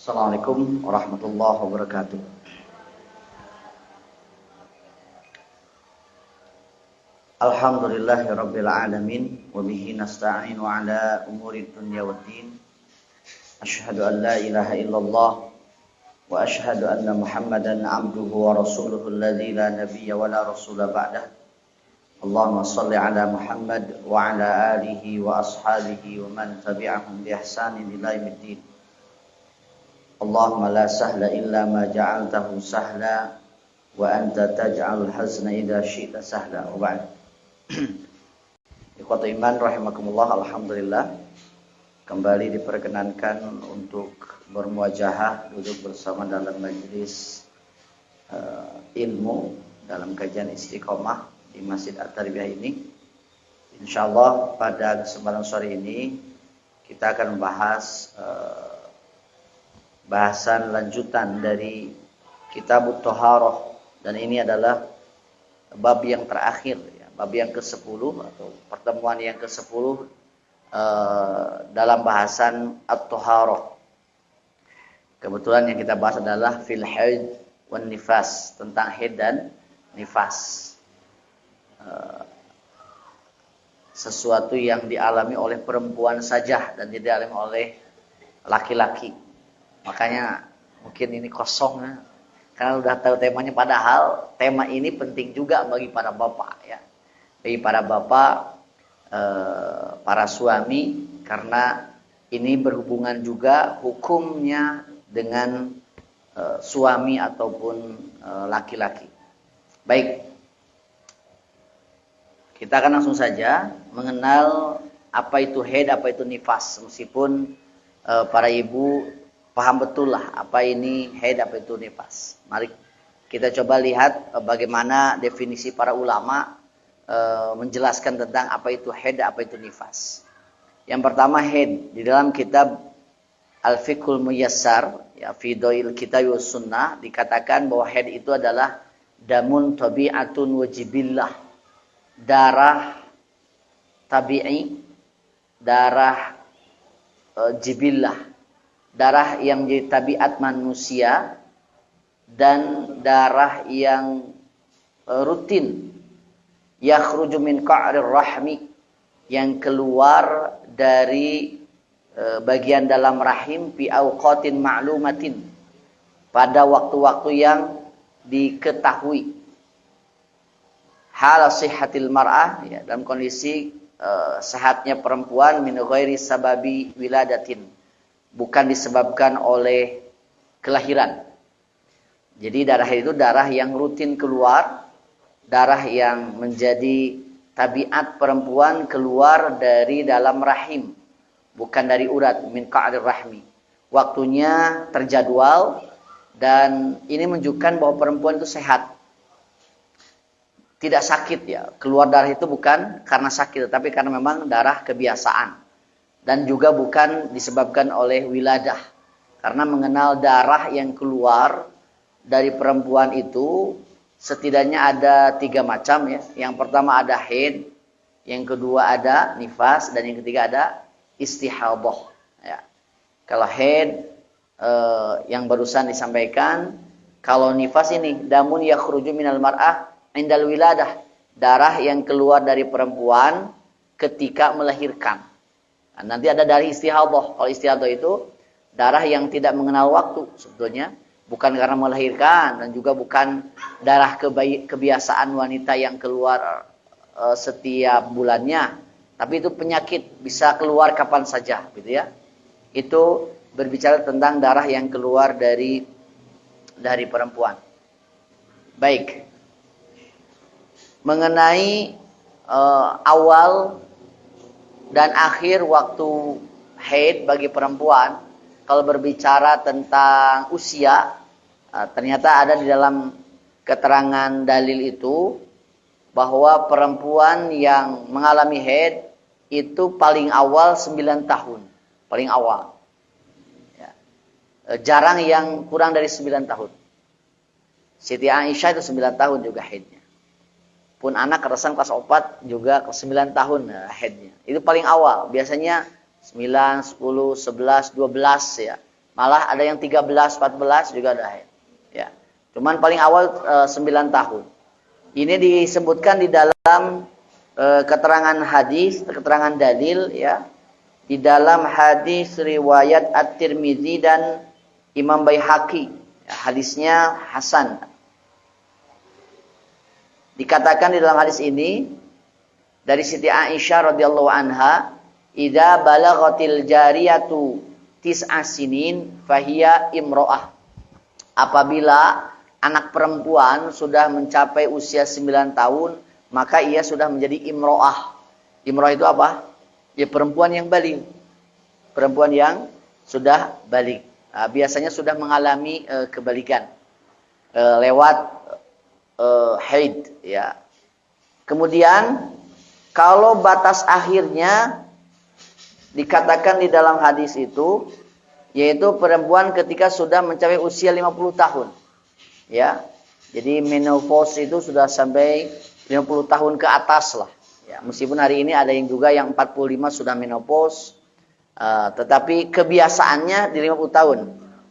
Assalamualaikum warahmatullahi wabarakatuh. Alhamdulillahirabbil alamin wa bihi nasta'inu ala umuri dunya waddin. Asyhadu an la ilaha illallah wa asyhadu anna Muhammadan 'abduhu wa rasuluhu alladzi la nabiyya wa la rasula ba'dah. Allahumma shalli ala Muhammad wa ala alihi wa ashabihi wa man tabi'ahum bi ihsanin ila yaumiddin. Allahumma la sahla illa ma ja'altahu sahla wa anta taj'alul hazna idza syi'ta sahla. Wa ba'd. Ikhwatu iman rahimakumullah, alhamdulillah kembali diperkenankan untuk bermuajahah duduk bersama dalam majelis ilmu dalam kajian istiqomah di Masjid At-Tarbiyah ini. Insyaallah pada kesempatan sore ini kita akan membahas bahasan lanjutan dari Kitabut Thaharah, dan ini adalah bab yang terakhir ya, bab yang ke-10 atau pertemuan yang ke-10 dalam bahasan At-Thaharah. Kebetulan yang kita bahas adalah fil haid wan nifas, tentang haid dan nifas. Sesuatu yang dialami oleh perempuan saja dan tidak dialami oleh laki-laki. Makanya mungkin ini kosong ya, karena udah tahu temanya, padahal tema ini penting juga bagi para bapak ya, bagi para bapak, para suami, karena ini berhubungan juga hukumnya dengan suami ataupun laki-laki. Baik, kita akan langsung saja mengenal apa itu haid, apa itu nifas, meskipun para ibu paham betul lah apa ini haid, apa itu nifas. Mari kita coba lihat bagaimana definisi para ulama menjelaskan tentang apa itu haid, apa itu nifas. Yang pertama, haid di dalam kitab Al-Fiqhul Muyassar ya, fi Dhail Kitab was Sunnah, dikatakan bahwa haid itu adalah damun tabi'atun wajibillah, darah tabi'i, darah jibillah, darah yang menjadi tabiat manusia, dan darah yang rutin, yakhruju min qa'rir rahmi, yang keluar dari bagian dalam rahim, fi awqatin ma'lumatin, pada waktu-waktu yang diketahui. Hal sihhatil mar'ah ya, dalam kondisi sehatnya perempuan, min ghairi sababi wiladatin, bukan disebabkan oleh kelahiran. Jadi darah itu darah yang rutin keluar, darah yang menjadi tabiat perempuan keluar dari dalam rahim, bukan dari urat, min qa'rir rahmi. Waktunya terjadwal, dan ini menunjukkan bahwa perempuan itu sehat, tidak sakit ya. Keluar darah itu bukan karena sakit, tapi karena memang darah kebiasaan. Dan juga bukan disebabkan oleh wiladah. Karena mengenal darah yang keluar dari perempuan itu setidaknya ada 3 macam ya. Yang pertama ada haid, yang kedua ada nifas, dan yang ketiga ada istihadah ya. Kalau haid yang barusan disampaikan, kalau nifas ini damun yakhruju minal mar'ah indal wiladah, darah yang keluar dari perempuan ketika melahirkan. Nah, nanti ada dari istihadah. Kalau istihadah itu darah yang tidak mengenal waktu sebetulnya, bukan karena melahirkan, dan juga bukan darah kebiasaan wanita yang keluar setiap bulannya, tapi itu penyakit, bisa keluar kapan saja gitu ya. Itu berbicara tentang darah yang keluar dari perempuan. Baik. Mengenai awal dan akhir waktu haid bagi perempuan, kalau berbicara tentang usia, ternyata ada di dalam keterangan dalil itu bahwa perempuan yang mengalami haid itu paling awal 9 tahun, paling awal ya. Jarang yang kurang dari 9 tahun. Siti Aisyah itu 9 tahun juga haidnya. Pun anak keresan kelas 4 juga ke 9 tahun haidnya. Itu paling awal. Biasanya 9, 10, 11, 12 ya. Malah ada yang 13, 14 juga ada haid. Ya. Cuman paling awal 9 tahun. Ini disebutkan di dalam keterangan hadis, keterangan dalil ya. Di dalam hadis riwayat At-Tirmizi dan Imam Baihaqi. Ya, hadisnya hasan. Dikatakan di dalam hadis ini dari Siti Aisyah radhiyallahu anha, "Idza balaghatil jariyatu tis'a sinin fahiya imro'ah." Apabila anak perempuan sudah mencapai usia 9 tahun, maka ia sudah menjadi imro'ah. Imro'ah itu apa? Ya perempuan yang balik. Perempuan yang sudah balik. Nah, biasanya sudah mengalami kebalikan. Lewat haid. Ya. Kemudian, kalau batas akhirnya dikatakan di dalam hadis itu, yaitu perempuan ketika sudah mencapai usia 50 tahun. Ya. Jadi menopause itu sudah sampai 50 tahun ke atas lah. Ya, meskipun hari ini ada yang juga yang 45 sudah menopause, tetapi kebiasaannya di 50 tahun.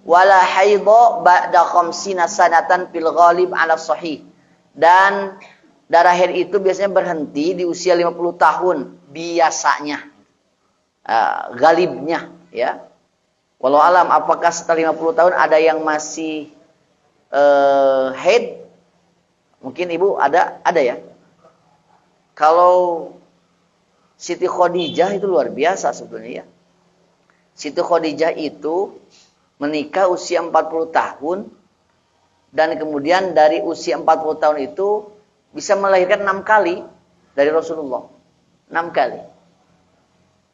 Wala haidha ba'da khamsina sanatan fil ghalib 'ala sahih. Dan darah haid itu biasanya berhenti di usia 50 tahun biasanya. Galibnya ya. Walau alam apakah setelah 50 tahun ada yang masih haid? Mungkin Ibu ada ya? Kalau Siti Khadijah itu luar biasa sebetulnya ya. Siti Khadijah itu menikah usia 40 tahun. Dan kemudian dari usia 40 tahun itu bisa melahirkan 6 kali dari Rasulullah. 6 kali.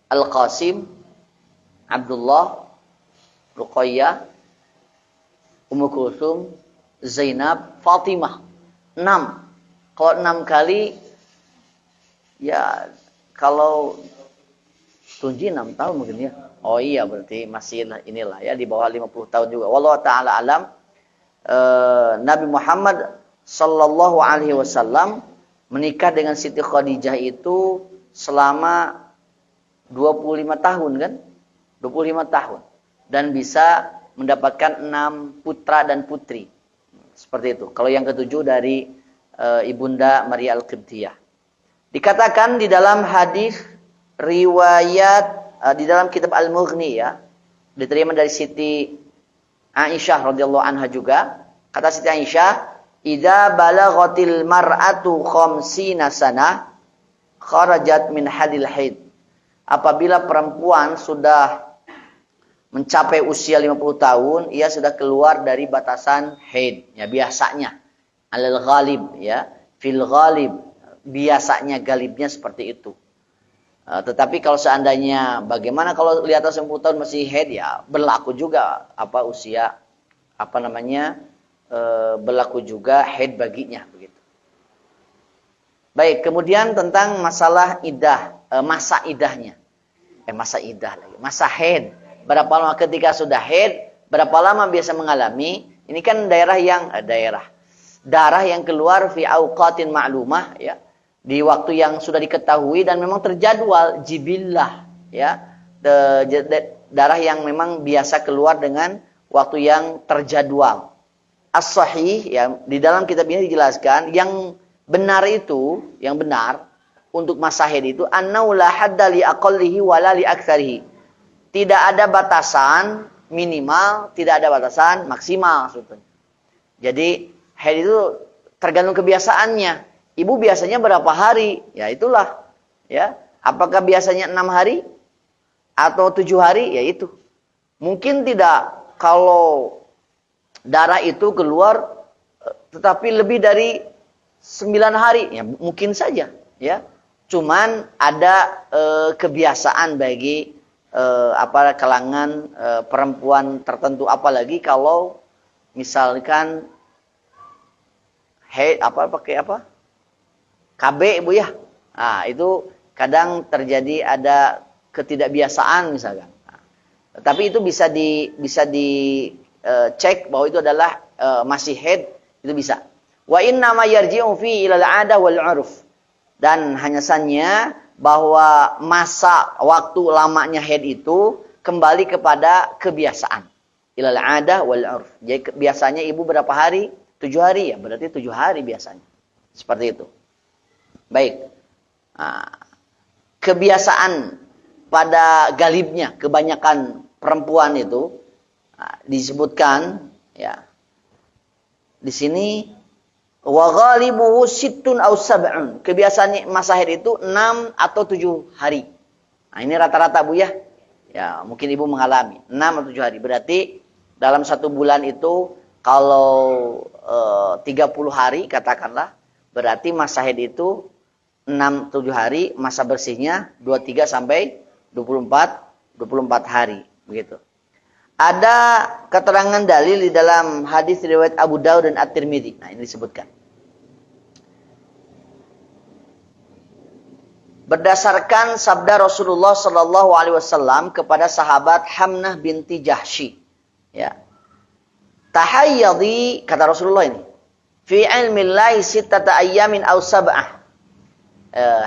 Al-Qasim, Abdullah, Ruqayyah, Ummu Kulsum, Zainab, Fatimah. 6. Kalau 6 kali, ya kalau Tunji 6 tahun mungkin ya. Oh iya berarti masih inilah ya di bawah 50 tahun juga. Wallahu taala alam. Nabi Muhammad sallallahu alaihi wasallam menikah dengan Siti Khadijah itu selama 25 tahun kan? 25 tahun. Dan bisa mendapatkan 6 putra dan putri. Seperti itu. Kalau yang ketujuh dari Ibunda Maria Al-Qibtiyah. Dikatakan di dalam hadis riwayat di dalam kitab Al-Mughni ya, diterima dari Siti Aisyah radhiyallahu anha juga. Kata Siti Aisyah, "Idza balaghatil mar'atu khamsina sanah kharajat min hadil haid." Apabila perempuan sudah mencapai usia 50 tahun, ia sudah keluar dari batasan haid. Ya biasanya alal ghalib ya, fil ghalib. Biasanya galibnya seperti itu. Tetapi kalau seandainya bagaimana kalau di atas 60 tahun masih haid ya berlaku juga usia berlaku juga haid baginya begitu. Baik, kemudian tentang masalah idah, masa idahnya. Masa idah lagi, masa haid. Berapa lama ketika sudah haid, berapa lama biasa mengalami? Ini kan darah yang keluar fi auqatin ma'lumah ya. Di waktu yang sudah diketahui dan memang terjadwal jibillah ya, darah yang memang biasa keluar dengan waktu yang terjadwal. As-sahih ya, di dalam kitab ini dijelaskan yang benar untuk masa haid itu annau la hadda li aqallihi wala li aktsarihi. Tidak ada batasan minimal, tidak ada batasan maksimal sebetulnya. Jadi haid itu tergantung kebiasaannya. Ibu biasanya berapa hari? Ya itulah. Ya, apakah biasanya 6 hari atau 7 hari? Ya itu. Mungkin tidak kalau darah itu keluar tetapi lebih dari 9 hari, ya mungkin saja, ya. Cuman ada kebiasaan bagi kalangan perempuan tertentu, apalagi kalau misalkan KB Bu ya. Nah, itu kadang terjadi ada ketidakbiasaan misalkan. Nah, tapi itu bisa dicek bahwa itu adalah masih haid, itu bisa. Wa inna ma yarji'u fi ila al-'adah wal 'urf. Dan hanya saja bahwa masa waktu lamanya haid itu kembali kepada kebiasaan. ilal adah wal urf. Jadi biasanya ibu berapa hari? 7 hari ya, berarti 7 hari biasanya. Seperti itu. Baik. Nah, kebiasaan pada galibnya, kebanyakan perempuan itu disebutkan ya. Di sini wa ghalibuhu sittun aw sab'un. Kebiasaan masa haid itu 6 atau 7 hari. Nah, ini rata-rata Bu ya. Ya, mungkin ibu mengalami 6 atau 7 hari. Berarti dalam 1 bulan itu kalau 30 hari katakanlah, berarti masa haid itu 6-7 hari, masa bersihnya 23 sampai 24 hari, begitu. Ada keterangan dalil di dalam hadis riwayat Abu Daud dan At-Tirmidzi. Nah, ini disebutkan. Berdasarkan sabda Rasulullah sallallahu alaihi wasallam kepada sahabat Hamnah binti Jahsy. Ya. Tahayyadi, kata Rasulullah ini, fi ilmillahi sittata ayyamin aw sab'ah.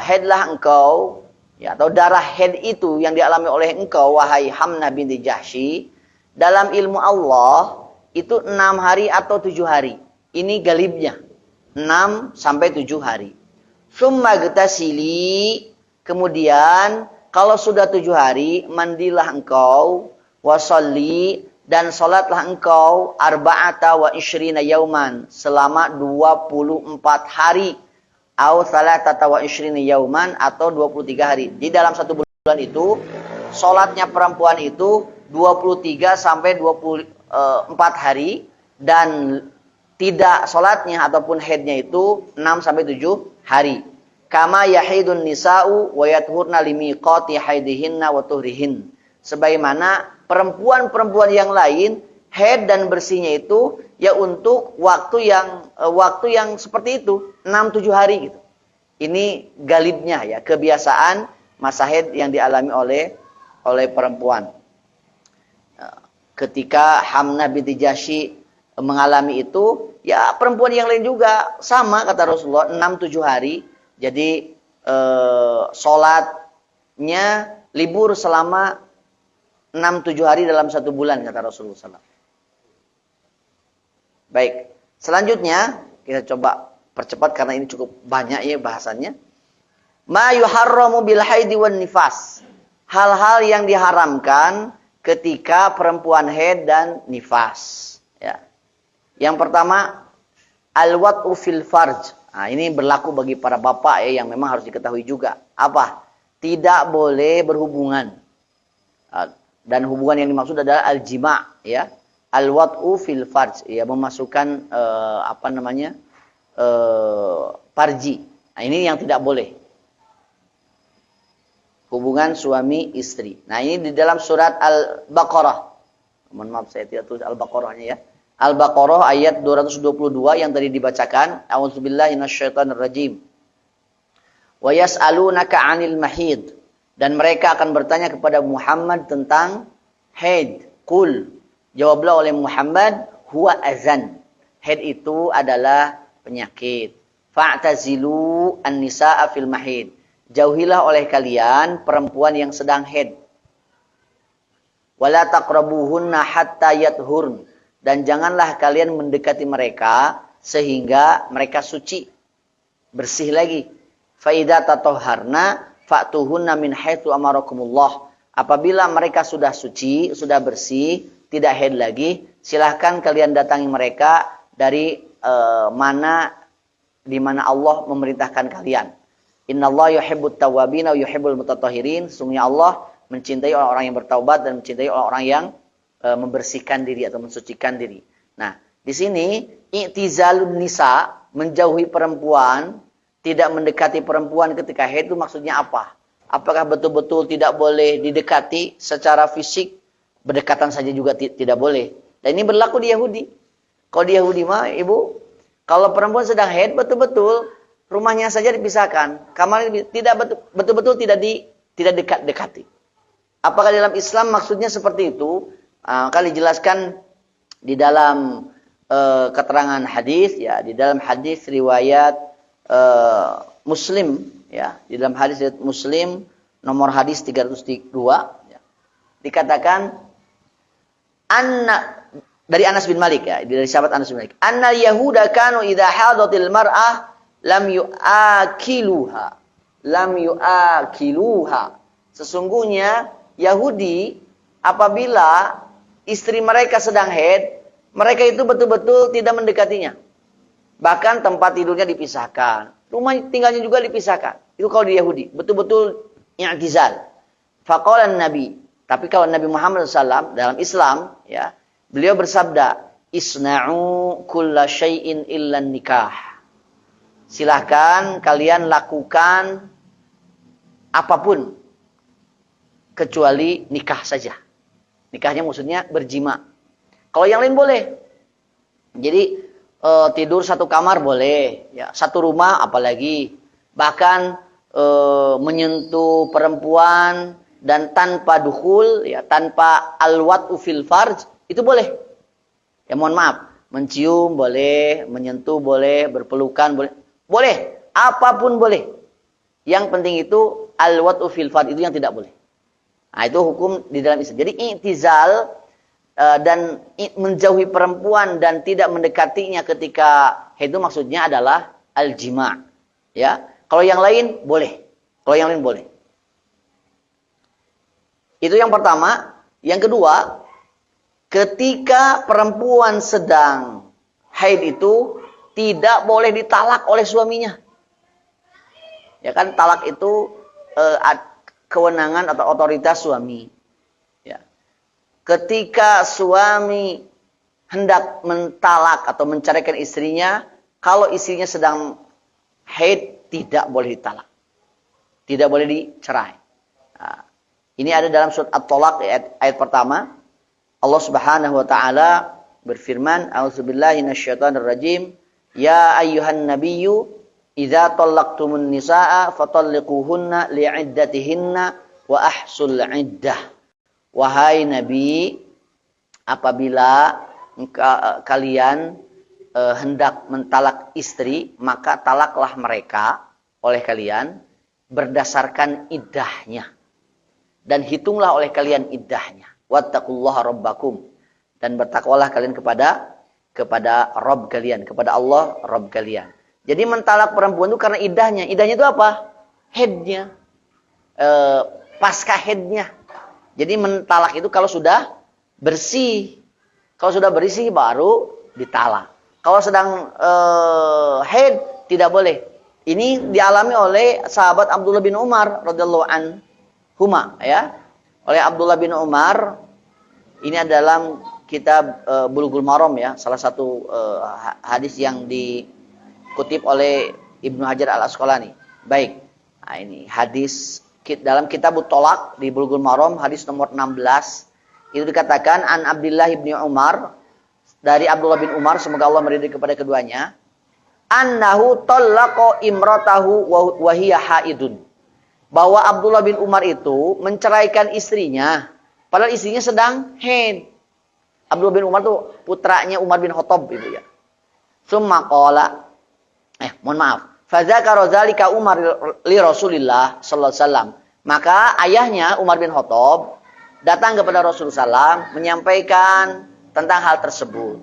Haidlah engkau, ya, atau darah haid itu yang dialami oleh engkau wahai Hamnah binti Jahsy, dalam ilmu Allah itu 6 hari atau 7 hari. Ini galibnya. 6 sampai 7 hari. Summa gtasili, kemudian kalau sudah 7 hari, mandilah engkau, wasalli, dan salatlah engkau arba'ata wa ishrina yauman, selama 24 hari, au salatata wa ishrina yauman, atau 23 hari. Di dalam 1 bulan itu, salatnya perempuan itu 23 sampai 24 hari, dan tidak salatnya ataupun haidnya itu 6 sampai 7 hari. Kama yahidun nisa'u wa yathurna limiqati haidihinna wa tuhrihin. Sebagaimana perempuan-perempuan yang lain haid dan bersihnya itu ya untuk waktu yang seperti itu, 6-7 hari gitu. Ini galibnya ya, kebiasaan masa haid yang dialami oleh perempuan. Ketika Hamnah binti Jahsy mengalami itu, ya perempuan yang lain juga sama kata Rasulullah, 6-7 hari. Jadi sholatnya libur selama 6-7 hari dalam 1 bulan kata Rasulullah SAW. Baik, selanjutnya kita coba percepat karena ini cukup banyak ya bahasannya. Ma yuharramu bil haidi wan nifas. Hal-hal yang diharamkan ketika perempuan haid dan nifas. Ya. Yang pertama, al-wat'u fil farj. Nah, ini berlaku bagi para bapak ya, yang memang harus diketahui juga. Apa? Tidak boleh berhubungan. Dan hubungan yang dimaksud adalah al-jima' ya. Al-wat'u fil farj, ya, memasukkan parji. Nah, ini yang tidak boleh. Hubungan suami istri. Nah, ini di dalam surat Al-Baqarah. Mohon maaf saya tidak tulis Al-Baqarahnya ya. Al-Baqarah ayat 222 yang tadi dibacakan. A'udzubillahi minasyaitonirrajim. Wa yas'alunaka 'anil mahid. Dan mereka akan bertanya kepada Muhammad tentang haid. Qul, jawablah oleh Muhammad, huwa azan. Haid itu adalah penyakit. Fa'tazilu an-nisaa fil mahid. Jauhilah oleh kalian perempuan yang sedang haid. Wala taqrabuhunna hatta yathurn. Dan janganlah kalian mendekati mereka sehingga mereka suci, bersih lagi. Fa idza tatahharna fa'tuhunna min haitsu amarakumullah. Apabila mereka sudah suci, sudah bersih, tidak haid lagi, silahkan kalian datangi mereka dari di mana Allah memerintahkan kalian. Innallaha yuhibbut tawwabin wa yuhibbul mutatahhirin. Sungguhnya Allah mencintai orang-orang yang bertaubat dan mencintai orang-orang yang membersihkan diri atau mensucikan diri. Nah, di sini i'tizalun nisa, menjauhi perempuan, tidak mendekati perempuan ketika haid itu maksudnya apa? Apakah betul-betul tidak boleh didekati secara fisik? Berdekatan saja juga tidak boleh. Dan ini berlaku di Yahudi. Kalau di Yahudi mah, Ibu, kalau perempuan sedang haid betul-betul rumahnya saja dipisahkan. Kamar tidak betul-betul tidak dekat-dekati. Apakah dalam Islam maksudnya seperti itu? Kali jelaskan di dalam keterangan hadis ya, di dalam hadis riwayat Muslim ya, di dalam hadis riwayat Muslim nomor hadis 302 ya, dikatakan Anna dari Anas bin Malik ya, dari sahabat Anas bin Malik. Anna Yahuda kanu idza hadatil mar'ah lam yu'akiluha. Lam yu'akiluha. Sesungguhnya Yahudi apabila istri mereka sedang haid, mereka itu betul-betul tidak mendekatinya. Bahkan tempat tidurnya dipisahkan. Rumah tinggalnya juga dipisahkan. Itu kalau di Yahudi. Betul-betul i'tizal. Faqala Nabi. Tapi kalau Nabi Muhammad SAW dalam Islam, ya, beliau bersabda, Isna'u kulla syai'in illa nikah. Silahkan kalian lakukan apapun kecuali nikah saja. Nikahnya maksudnya berjima. Kalau yang lain boleh. Jadi tidur satu kamar boleh, ya, satu rumah apalagi. Bahkan menyentuh perempuan dan tanpa dukhul, ya, tanpa alwat'u fil farj, itu boleh. Ya mohon maaf, mencium boleh, menyentuh boleh, berpelukan boleh. Boleh, apapun boleh. Yang penting itu alwat'u fil farj, itu yang tidak boleh. Nah, itu hukum di dalam Islam. Jadi i'tizal dan menjauhi perempuan dan tidak mendekatinya ketika itu maksudnya adalah al-jima'. Ya. Kalau yang lain boleh. Kalau yang lain boleh. Itu yang pertama. Yang kedua, ketika perempuan sedang haid itu tidak boleh ditalak oleh suaminya. Ya kan, talak itu kewenangan atau otoritas suami. Ya. Ketika suami hendak mentalak atau menceraikan istrinya, kalau istrinya sedang haid tidak boleh ditalak. Tidak boleh dicerai. Nah, ini ada dalam surat At-Tolaq ayat pertama. Allah Subhanahu wa taala berfirman, "A'udzubillahi minasyaitonirrajim. Ya ayyuhan nabiyyu idza tallaqtumun nisaa fatalliquhunna li'iddatihinna wa ahsul 'iddah." Wahai Nabi, apabila kalian hendak mentalak istri, maka talaklah mereka oleh kalian berdasarkan iddahnya. Dan hitunglah oleh kalian iddahnya. Wattaqullaha rabbakum. Dan bertakwalah kalian kepada Rabb kalian, kepada Allah Rabb kalian. Jadi mentalak perempuan itu karena iddahnya. Iddahnya itu apa? Haidnya. Pasca haidnya. Jadi mentalak itu kalau sudah bersih. Kalau sudah bersih baru ditalak. Kalau sedang haid tidak boleh. Ini dialami oleh sahabat Abdullah bin Umar radhiyallahu anhuma, ya. Oleh Abdullah bin Umar, ini adalah kitab Bulughul Maram, ya, salah satu hadis yang dikutip oleh Ibnu Hajar Al-Asqalani. Baik. Nah, ini hadis dalam kitab Tolak di Bulughul Maram hadis nomor 16. Itu dikatakan an Abdullah bin Umar, dari Abdullah bin Umar, semoga Allah meridai kepada keduanya, annahu tallaqa imratahu wa hiya haidun. Bahwa Abdullah bin Umar itu menceraikan istrinya padahal istrinya sedang haid. Abdullah bin Umar itu putranya Umar bin Khattab itu, ya. Summa qala mohon maaf. Fa dzakara dzalika Umar li Rasulillah sallallahu alaihi wasallam. Maka ayahnya Umar bin Khattab datang kepada Rasulullah SAW menyampaikan tentang hal tersebut.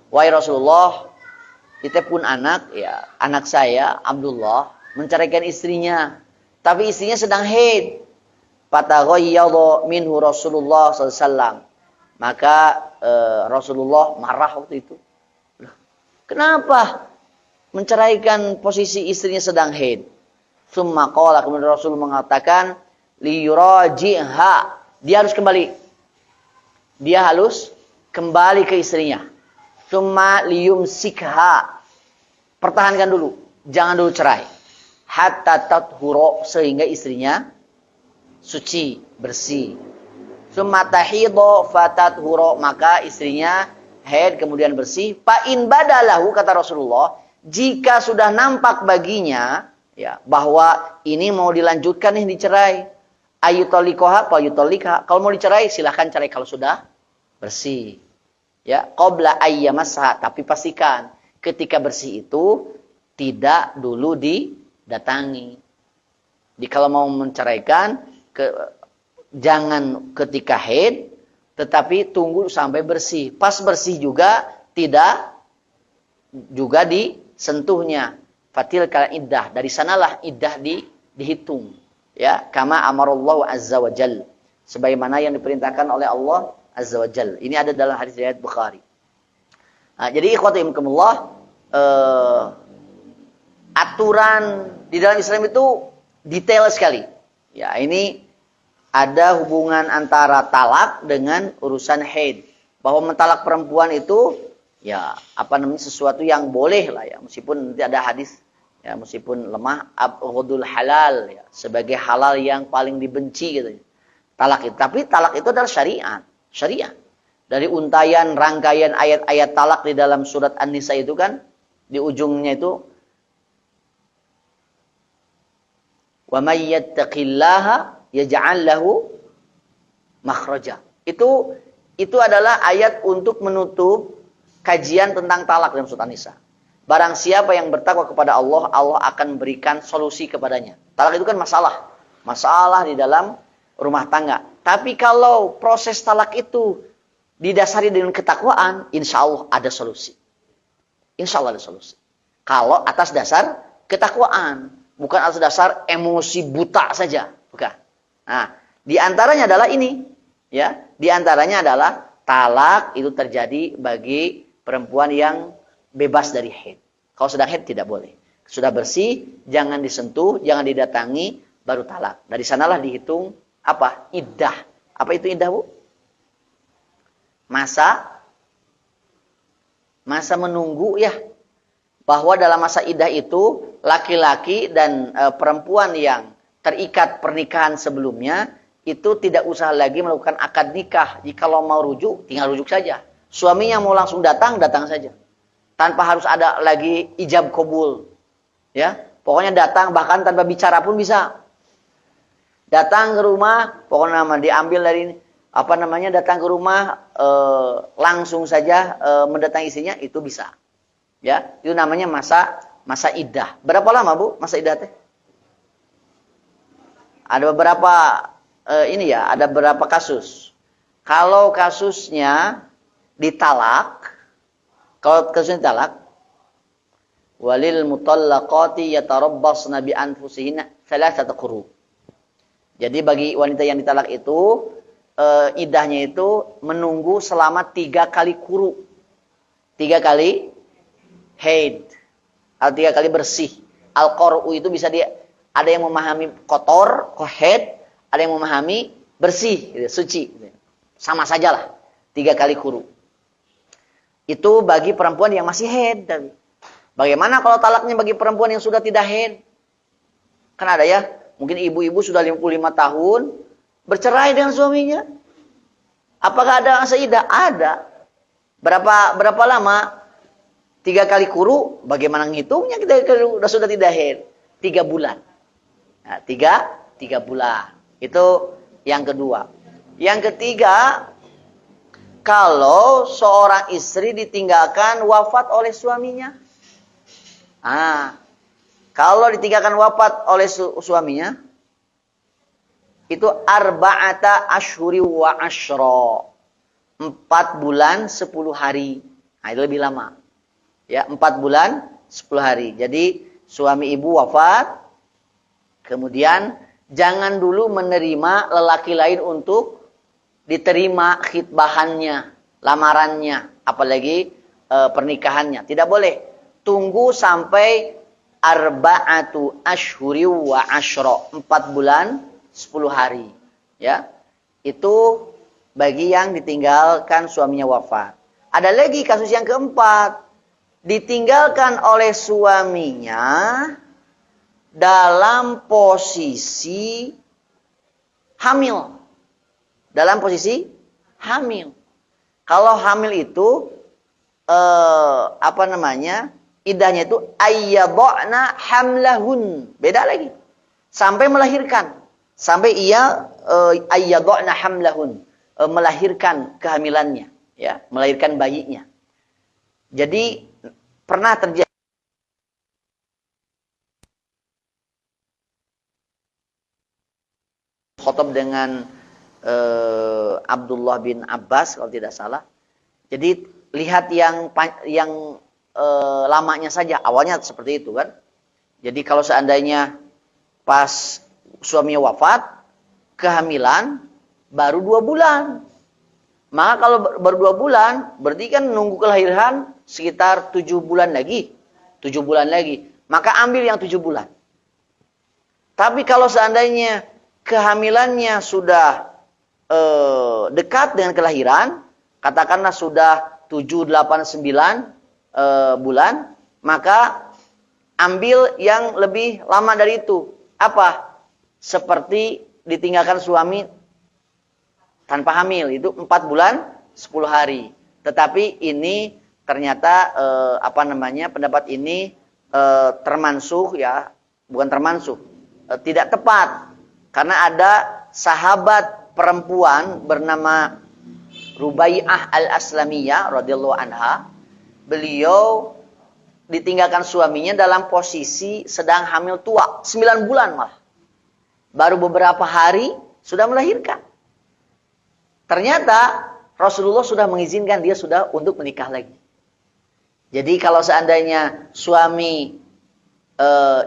Wahai Rasulullah, kita pun anak, ya, anak saya Abdullah menceraikan istrinya, tapi istrinya sedang haid. Fataghayyadha minhu Rasulullah SAW. Maka Rasulullah marah waktu itu. Kenapa menceraikan posisi istrinya sedang haid? Summa qala, kemudian Rasul mengatakan, liyuraji'ha, dia harus kembali. Dia harus kembali ke istrinya. Summa liyumsikha, pertahankan dulu, jangan dulu cerai. Hatta tathura, sehingga istrinya suci, bersih. Summa tahidha fatathura, maka istrinya haid kemudian bersih. Fa in badalahu, kata Rasulullah, jika sudah nampak baginya, ya, bahwa ini mau dilanjutkan nih dicerai, ayutolikoha pa ayutolikha, kalau mau dicerai silahkan cerai kalau sudah bersih. Ya, qabla ayyamasha, tapi pastikan ketika bersih itu tidak dulu didatangi. Jadi kalau mau menceraikan jangan ketika haid, tetapi tunggu sampai bersih. Pas bersih juga tidak juga disentuhnya. Fatil kal iddah, dari sanalah iddah dihitung. Ya, kama amarallahu azza wa jalla. Sebagaimana yang diperintahkan oleh Allah azza wa jalla. Ini ada dalam hadis riwayat Bukhari. Nah, jadi ikhwati fillah, aturan di dalam Islam itu detail sekali. Ya, ini ada hubungan antara talak dengan urusan haid. Bahwa mentalak perempuan itu ya sesuatu yang boleh lah ya, meskipun nanti ada hadis ya, meskipun lemah abghadul halal ya, sebagai halal yang paling dibenci gitu. Talak itu, tapi talak itu adalah syariat. Dari untayan rangkaian ayat-ayat talak di dalam surat An-Nisa itu kan di ujungnya itu wa may yattaqillaha yaj'al lahu makhraja. Itu adalah ayat untuk menutup kajian tentang talak dalam surat An-Nisa. Barang siapa yang bertakwa kepada Allah, Allah akan berikan solusi kepadanya. Talak itu kan masalah di dalam rumah tangga. Tapi kalau proses talak itu didasari dengan ketakwaan, insya Allah ada solusi. Insya Allah ada solusi. Kalau atas dasar ketakwaan, bukan atas dasar emosi buta saja, bukan. Nah, di antaranya adalah ini, ya. Di antaranya adalah talak itu terjadi bagi perempuan yang bebas dari haid. Kalau sedang haid tidak boleh. Sudah bersih, jangan disentuh, jangan didatangi, baru talak. Dari sanalah dihitung apa? Iddah. Apa itu iddah, Bu? Masa menunggu ya. Bahwa dalam masa iddah itu laki-laki dan perempuan yang terikat pernikahan sebelumnya itu tidak usah lagi melakukan akad nikah. Jika mau rujuk, tinggal rujuk saja. Suaminya mau langsung datang saja. Tanpa harus ada lagi ijab qabul. Ya, pokoknya datang, bahkan tanpa bicara pun bisa. Datang ke rumah, pokoknya diambil dari datang ke rumah langsung saja mendatangi istrinya, itu bisa. Ya, itu namanya masa iddah. Berapa lama, Bu, masa iddah teh? Ada beberapa ada beberapa kasus. Kalau kasusnya ditalak, walil mutallaqati yatarabbasna bi anfusihinna thalathata quru. Jadi bagi wanita yang ditalak itu iddahnya itu menunggu selama 3 kali quru. 3 kali haid. Atau 3 kali bersih. Al-qur'u itu bisa ada yang memahami kotor, haid, ada yang memahami bersih, gitu, suci. Gitu. Sama sajalah. 3 kali quru. Itu bagi perempuan yang masih haid. Bagaimana kalau talaknya bagi perempuan yang sudah tidak haid? Kan ada ya, mungkin ibu-ibu sudah 55 tahun, bercerai dengan suaminya. Apakah ada masa iddah? Ada. Berapa lama? 3 kali quru, bagaimana ngitungnya kita sudah tidak haid? 3 bulan. Nah, 3 bulan. Itu yang kedua. Yang ketiga, kalau seorang istri ditinggalkan wafat oleh suaminya. Kalau ditinggalkan wafat oleh suaminya, itu arba'ata ashhuri wa ashra. 4 bulan 10 hari. Nah, itu lebih lama. Ya, 4 bulan 10 hari. Jadi suami ibu wafat, kemudian jangan dulu menerima lelaki lain untuk diterima khitbahannya, lamarannya, apalagi pernikahannya. Tidak boleh. Tunggu sampai arba'atu ashhuri wa ashra. 4 bulan 10 hari. Ya. Itu bagi yang ditinggalkan suaminya wafat. Ada lagi kasus yang keempat. Ditinggalkan oleh suaminya dalam posisi hamil. Dalam posisi hamil. Kalau hamil itu iddahnya itu ayyadhna hamlahun. Beda lagi. Sampai melahirkan. Sampai ia ayyadhna hamlahun, melahirkan kehamilannya, ya, melahirkan bayinya. Jadi pernah terjadi khotob dengan Abdullah bin Abbas kalau tidak salah. Jadi lihat yang lamanya saja, awalnya seperti itu kan. Jadi kalau seandainya pas suaminya wafat, kehamilan baru 2 bulan. Maka kalau baru 2 bulan, berarti kan nunggu kelahiran sekitar 7 bulan lagi. 7 bulan lagi. Maka ambil yang 7 bulan. Tapi kalau seandainya kehamilannya sudah dekat dengan kelahiran, katakanlah sudah 7, 8, 9 bulan, maka ambil yang lebih lama dari itu. Apa? Seperti ditinggalkan suami tanpa hamil, itu 4 bulan 10 hari. Tetapi ini ternyata pendapat ini termansuh ya, bukan termansuh, tidak tepat. Karena ada sahabat perempuan bernama Rubai'ah al-Aslamiyah radhiyallahu anha. Beliau ditinggalkan suaminya dalam posisi sedang hamil tua, 9 bulan malah. Baru beberapa hari sudah melahirkan. Ternyata Rasulullah sudah mengizinkan dia sudah untuk menikah lagi. Jadi kalau seandainya suami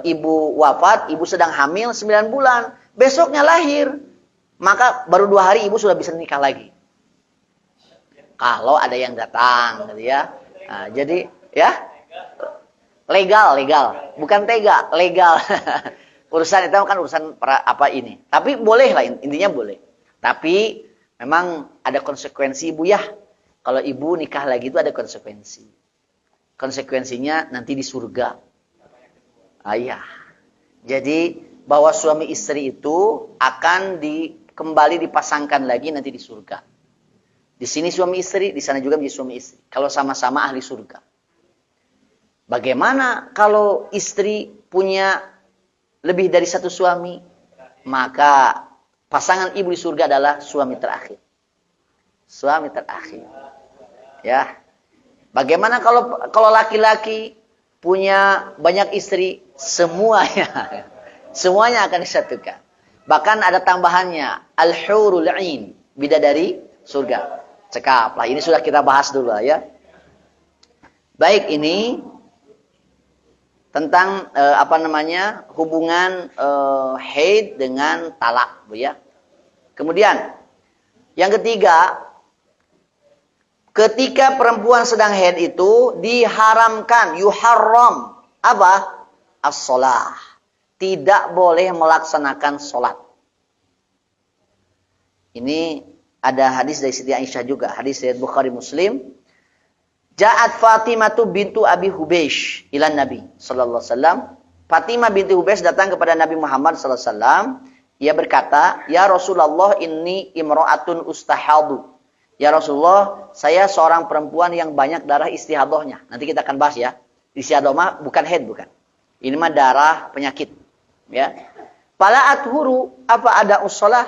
ibu wafat, ibu sedang hamil 9 bulan, besoknya lahir, maka baru 2 hari ibu sudah bisa nikah lagi. Kalau ada yang datang, gitu ya. Nah, jadi ya legal, bukan tega, legal. Urusan itu kan urusan ini. Tapi boleh lah, intinya boleh. Tapi memang ada konsekuensi ibu ya. Kalau ibu nikah lagi itu ada konsekuensi. Konsekuensinya nanti di surga. Iya. Jadi bahwa suami istri itu akan kembali dipasangkan lagi nanti di surga. Di sini suami istri, di sana juga menjadi suami istri. Kalau sama-sama ahli surga. Bagaimana kalau istri punya lebih dari satu suami? Maka pasangan ibu di surga adalah suami terakhir. Suami terakhir. Ya. Bagaimana kalau laki-laki punya banyak istri? Semuanya akan disatukan. Bahkan ada tambahannya, al-hurul 'ain, bidadari surga. Cekap lah, ini sudah kita bahas dulu ya. Baik, ini tentang hubungan haid dengan talak, Bu ya. Kemudian yang ketiga, ketika perempuan sedang haid itu diharamkan, yuharram apa? As-shalah. Tidak boleh melaksanakan sholat. Ini ada hadis dari Siti Aisyah juga, hadis dari Bukhari Muslim. Ja'at Fatimah bintu Abi Hubeish ila Nabi sallallahu alaihi wasallam. Fatimah binti Hubeish datang kepada Nabi Muhammad sallallahu alaihi wasallam. Ia berkata, "Ya Rasulullah, inni imra'atun ustahadu." Ya Rasulullah, saya seorang perempuan yang banyak darah istihadahnya. Nanti kita akan bahas ya. Istihadah mah bukan haid, bukan. Ini mah darah penyakit, ya. Fala athuru, apa ada ussalah?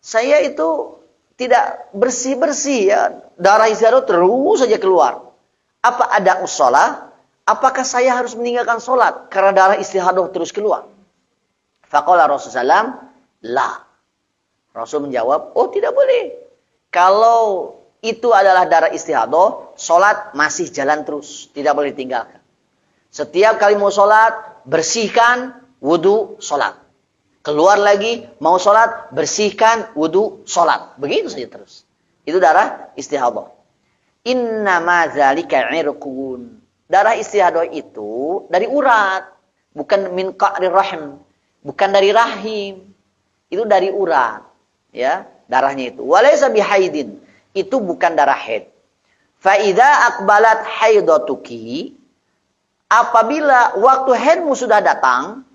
Saya itu tidak bersih-bersih ya. Darah istihadah terus saja keluar. Apa ada ussalah? Apakah saya harus meninggalkan sholat karena darah istihadah terus keluar? Faqala Rasulullah, la. Rasul menjawab, oh tidak boleh. Kalau itu adalah darah istihadah, sholat masih jalan terus. Tidak boleh ditinggalkan. Setiap kali mau sholat, bersihkan, wudu, sholat. Keluar lagi, mau sholat, bersihkan, wudu, sholat. Begitu saja terus. Itu darah istihadah. Innama dzalika irqun. Darah istihadah itu dari urat. Bukan min qa'ri rahim. Bukan dari rahim. Itu dari urat. Ya, darahnya itu. Walaysa bihaidin. Itu bukan darah haid. Fa idza aqbalat haidatuki. Apabila waktu haidmu sudah datang,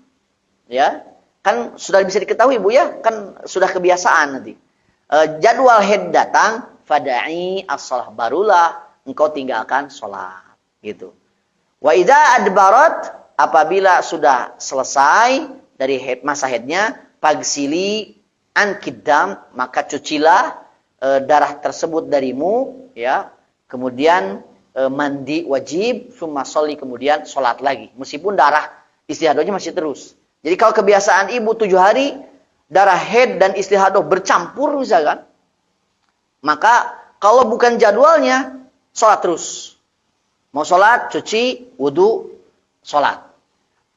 ya, kan sudah bisa diketahui Bu ya, kan sudah kebiasaan nanti. Jadwal haid datang, fada'i as-shalah, barulah engkau tinggalkan sholat, gitu. Wa idza adbarat, apabila sudah selesai dari haid, masa haidnya, pagsili an kiddam, maka cucilah darah tersebut darimu, ya. Kemudian mandi wajib, summa sholli, kemudian sholat lagi. Meskipun darah istihadahnya masih terus. Jadi kalau kebiasaan ibu 7 hari, darah haid dan istihadah bercampur misalkan, maka kalau bukan jadwalnya, sholat terus. Mau sholat, cuci, wudu, sholat.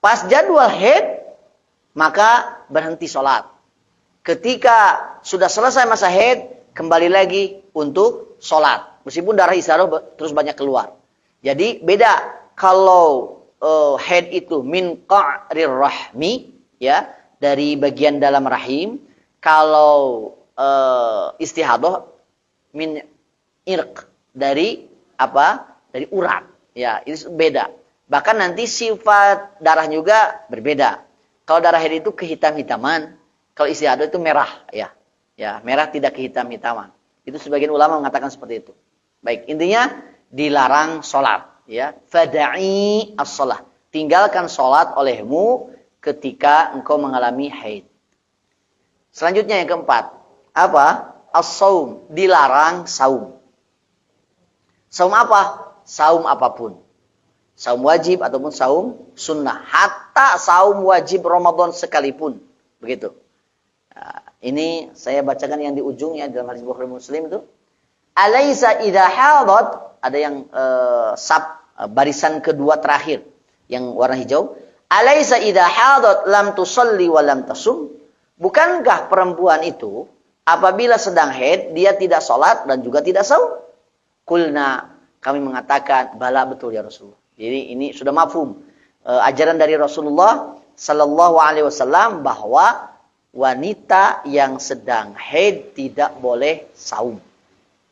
Pas jadwal haid, maka berhenti sholat. Ketika sudah selesai masa haid, kembali lagi untuk sholat. Meskipun darah istihadah terus banyak keluar. Jadi beda kalau haid itu min qa'rir rahmi, ya, dari bagian dalam rahim. Kalau istihadah min irq, dari apa? Dari urat. Ya, itu beda. Bahkan nanti sifat darah juga berbeda. Kalau darah haid itu kehitam-hitaman, kalau istihadah itu merah, ya. Ya, merah tidak kehitam-hitaman. Itu sebagian ulama mengatakan seperti itu. Baik, intinya dilarang sholat, ya. Fada'i as-sholah. Tinggalkan sholat olehmu ketika engkau mengalami haid. Selanjutnya yang keempat, apa? As-saum, dilarang saum. Saum apa? Saum apapun. Saum wajib ataupun saum sunnah. Hatta saum wajib Ramadan sekalipun. Begitu. Nah, ini saya bacakan yang di ujungnya dalam hadis Bukhari Muslim itu. Alaisa idha hadat. Ada yang barisan kedua terakhir. Yang warna hijau. Alaisa idha hadat lam tusalli wa lam tasum. Bukankah perempuan itu apabila sedang haid, dia tidak sholat dan juga tidak saum? Kulna, kami mengatakan, bala betul ya Rasulullah. Jadi ini sudah mafhum. Ajaran dari Rasulullah Sallallahu Alaihi Wasallam bahwa wanita yang sedang haid tidak boleh saum.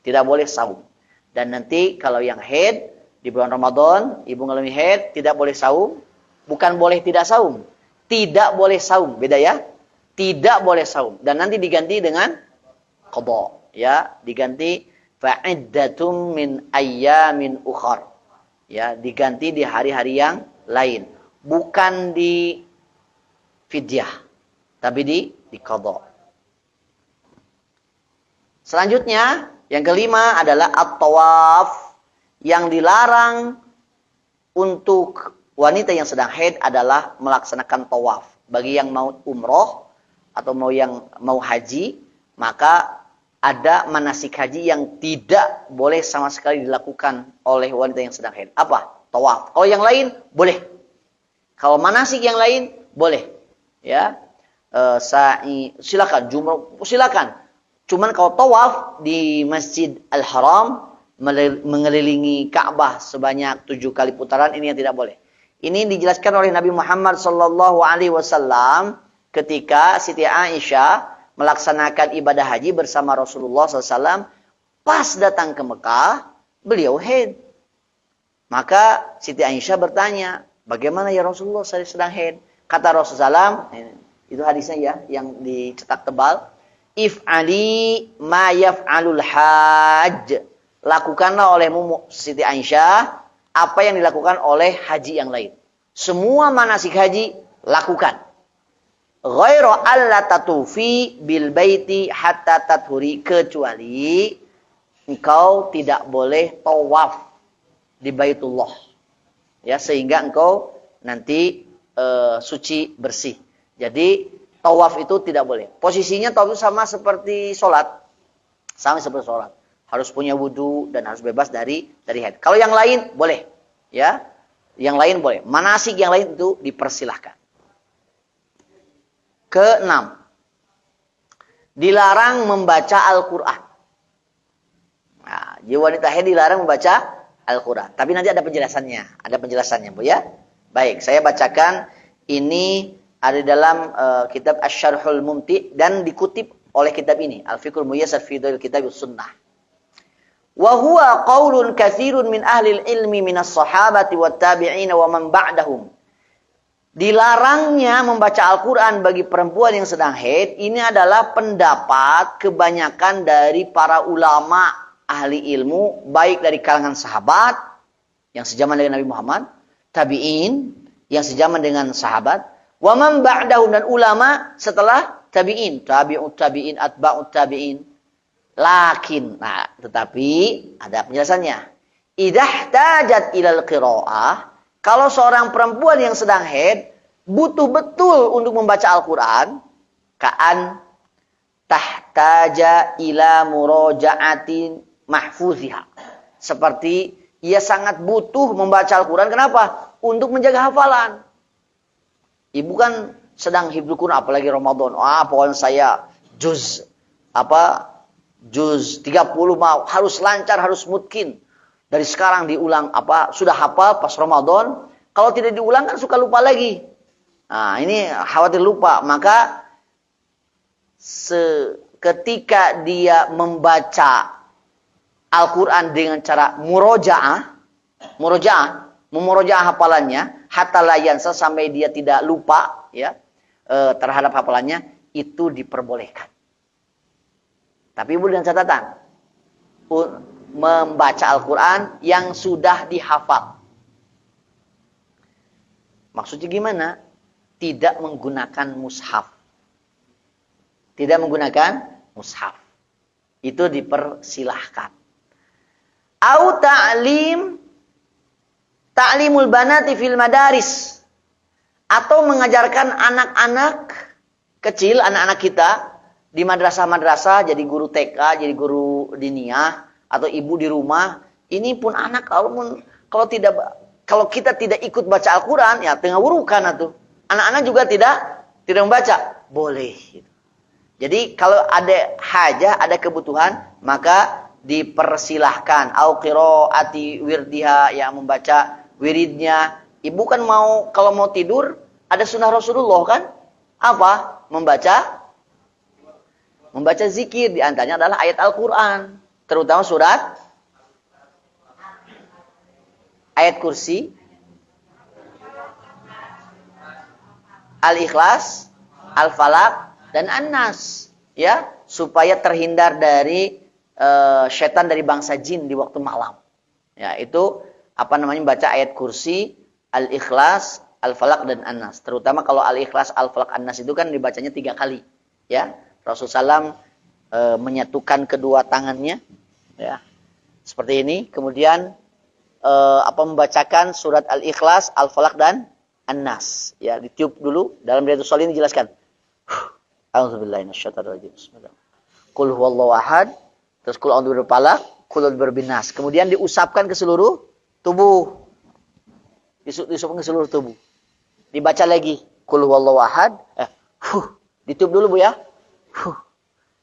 Tidak boleh saum. Dan nanti kalau yang haid di bulan Ramadan, ibu mengalami haid, tidak boleh saum. Bukan boleh tidak saum. Tidak boleh saum. Beda ya. Tidak boleh saum. Dan nanti diganti dengan qadha. Ya, diganti fa'iddatum min ayyamin ukhar. Ya, diganti di hari-hari yang lain. Bukan di fidyah, tapi di qadha. Selanjutnya, yang kelima adalah at-tawaf. Yang dilarang untuk wanita yang sedang haid adalah melaksanakan tawaf. Bagi yang mau umroh atau mau haji, maka ada manasik haji yang tidak boleh sama sekali dilakukan oleh wanita yang sedang haid. Apa? Tawaf. Kalau yang lain boleh. Kalau manasik yang lain boleh. Ya, sa'i silakan, jumrah silakan. Cuman kalau tawaf di Masjid Al-Haram mengelilingi Ka'bah sebanyak 7 kali putaran, ini yang tidak boleh. Ini dijelaskan oleh Nabi Muhammad sallallahu alaihi wasallam ketika Siti Aisyah melaksanakan ibadah haji bersama Rasulullah SAW. Pas datang ke Mekah, beliau haid. Maka Siti Aisyah bertanya, bagaimana ya Rasulullah, saya sedang haid? Kata Rasulullah SAW, itu hadisnya ya, yang dicetak tebal. If'ali ma yaf'alul hajj. Lakukanlah olehmu Siti Aisyah apa yang dilakukan oleh haji yang lain. Semua manasik haji lakukan. Ghairu alla tatufi bil baiti hatta tathuri, kecuali engkau tidak boleh tawaf di Baitullah. Ya, sehingga engkau nanti suci bersih. Jadi tawaf itu tidak boleh. Posisinya tawaf itu sama seperti sholat. Sama seperti sholat. Harus punya wudu dan harus bebas dari haid. Kalau yang lain boleh. Ya, yang lain boleh. Manasik yang lain itu dipersilahkan. Keenam, dilarang membaca Al-Quran. Nah, wanita haid dilarang membaca Al-Quran. Tapi nanti ada penjelasannya. Ada penjelasannya, Bu ya. Baik, saya bacakan. Ini ada dalam kitab Asy-Syarhul Mumti' dan dikutip oleh kitab ini, Al-Fiqhul Muyassar fi Dhil Kitab Sunnah. Wa huwa qaulun katsirun min ahli ilmi minas sahabati wat tabi'in wa man ba'dahum. Dilarangnya membaca Al-Quran bagi perempuan yang sedang haid, ini adalah pendapat kebanyakan dari para ulama ahli ilmu, baik dari kalangan sahabat yang sejaman dengan Nabi Muhammad, tabi'in yang sejaman dengan sahabat, wa man ba'dahum, dan ulama setelah tabi'in, tabi'ut tabi'in, atba'ut tabi'in. Lakin, nah, tetapi ada penjelasannya. Idahtajat ilal qiraah, kalau seorang perempuan yang sedang haid butuh betul untuk membaca Al-Quran, Ka'an tahtaja ila muraja'atin mahfuziha. Seperti ia sangat butuh membaca Al-Quran. Kenapa? Untuk menjaga hafalan. Ibu kan sedang hifdzul Quran, apalagi Ramadan. Pokoknya saya juz 30 mau harus lancar, harus mungkin. Dari sekarang diulang sudah hafal pas Ramadan. Kalau tidak diulang kan suka lupa lagi. Nah, ini khawatir lupa. Maka ketika dia membaca Al-Quran dengan cara memurojaah hafalannya, hatta la yansa, sampai dia tidak lupa ya terhadap hafalannya, itu diperbolehkan. Tapi ibu dengan catatan, membaca Al-Quran yang sudah dihafal. Maksudnya gimana? Tidak menggunakan mushaf. Tidak menggunakan mushaf. Itu dipersilahkan. Au ta'limul banati fil madaris. Atau mengajarkan anak-anak kecil, anak-anak kita di madrasah-madrasah, jadi guru TK, jadi guru diniyah, atau ibu di rumah. Ini pun anak kalau kita tidak ikut baca Al-Quran, ya tengah wurukan atuh. Anak-anak juga tidak membaca, boleh. Jadi kalau ada hajah, ada kebutuhan, maka dipersilahkan. Au qiraati wirdiha, yang membaca wiridnya. Ibu kan kalau mau tidur, ada sunnah Rasulullah kan? Apa? Membaca zikir. Di antaranya adalah ayat Al-Quran. Terutama surat ayat kursi, Al-Ikhlas, Al-Falaq, dan An-Nas, ya, supaya terhindar dari setan dari bangsa jin di waktu malam. Ya, itu baca ayat kursi, Al-Ikhlas, Al-Falaq, dan An-Nas. Terutama kalau Al-Ikhlas, Al-Falaq, An-Nas itu kan dibacanya 3 kali, ya. Rasulullah SAW menyatukan kedua tangannya, ya, seperti ini. Kemudian membacakan surat Al-Ikhlas, Al-Falaq, dan An-Nas. Ya, ditiup dulu. Dalam Riyadhus Shalihin dijelaskan. A'udzubillahi minasyaitonir rajim. Bismillah. Qul huwallahu ahad. Terus qul a'udzu birabbil falaq, qul a'udzu birabbin nas. Kemudian diusapkan ke seluruh tubuh. Diusapkan ke seluruh tubuh. Dibaca lagi. Qul huwallahu ahad. Ditiup dulu, Bu, ya.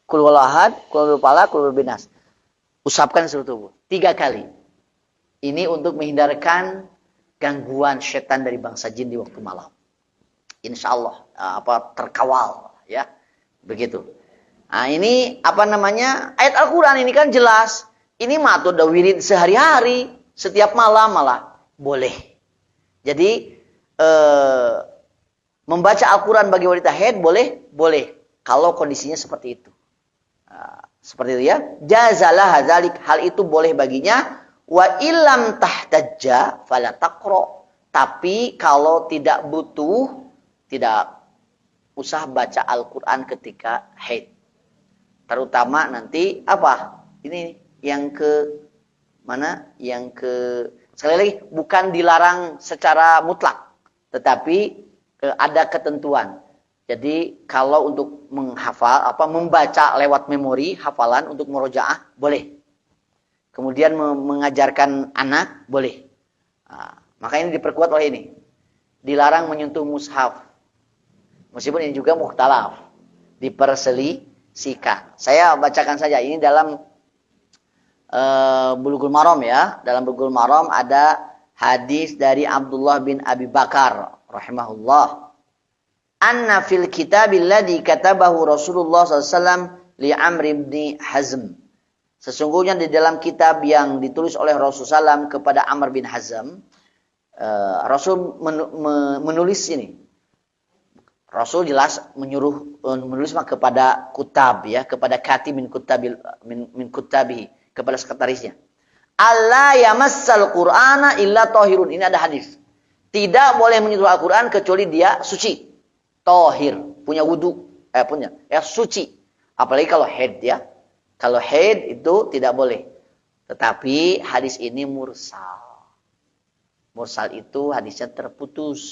Qul huwallahu ahad, qul a'udzu birabbil falaq, qul a'udzu birabbin nas. Usapkan ke seluruh tubuh 3 kali. Ini untuk menghindarkan gangguan setan dari bangsa jin di waktu malam. Insyaallah terkawal, ya. Begitu. Nah, ini ayat Al-Qur'an ini kan jelas. Ini mah udah wirid sehari-hari, setiap malam malah boleh. Jadi membaca Al-Qur'an bagi wanita haid boleh kalau kondisinya seperti itu. Seperti itu, ya. Jazalah hadzalik, hal itu boleh baginya. Wa illam tahtajja fala taqra. Tapi kalau tidak butuh, tidak usah baca Al-Qur'an ketika haid. Terutama nanti ini yang sekali lagi bukan dilarang secara mutlak, tetapi ada ketentuan. Jadi kalau untuk menghafal membaca lewat memori hafalan untuk murojaah boleh. Kemudian mengajarkan anak boleh. Maka ini diperkuat oleh ini. Dilarang menyentuh mushaf. Meskipun ini juga mukhtalaf. Diperselisihkan. Saya bacakan saja. Ini dalam Bulughul Maram, ya. Dalam Bulughul Maram ada hadis dari Abdullah bin Abi Bakar rahimahullah. Anna fil kitabil ladzi katabahu Rasulullah sallallahu alaihi wasallam li Amr bin Hazm. Sesungguhnya di dalam kitab yang ditulis oleh Rasulullah SAW kepada Amr bin Hazm, Rasul menulis ini. Rasul jelas menulis kepada kutab, ya, kepada katib min kutabihi, kepada sekretarisnya. Allah yamassal Qur'ana illa tahirun. Ini ada hadis. Tidak boleh menyentuh Al-Qur'an kecuali dia suci, tahir, punya wudu, suci. Apalagi kalau haid, ya. Kalau haid itu tidak boleh. Tetapi hadis ini mursal. Mursal itu hadisnya terputus.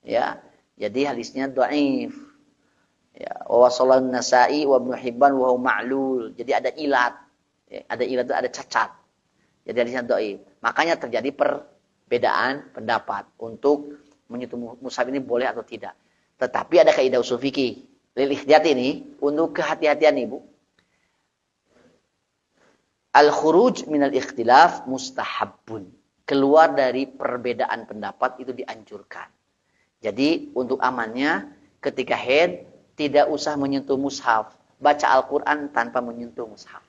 Ya. Jadi hadisnya dhaif. Ya, wa wasallan Nasa'i wa Ibnu Hibban wa huwa ma'lul. Jadi ada ilat. Ya, ada ilat itu ada cacat. Jadi hadisnya dhaif. Makanya terjadi perbedaan pendapat untuk menyentuh mushaf ini boleh atau tidak. Tetapi ada kaidah usul fikih. Lil ihtiyat ini untuk kehati-hatian Ibu. Al-khuruj minal ikhtilaf mustahabbun. Keluar dari perbedaan pendapat itu dianjurkan. Jadi untuk amannya ketika haid tidak usah menyentuh mushaf. Baca Al-Quran tanpa menyentuh mushaf.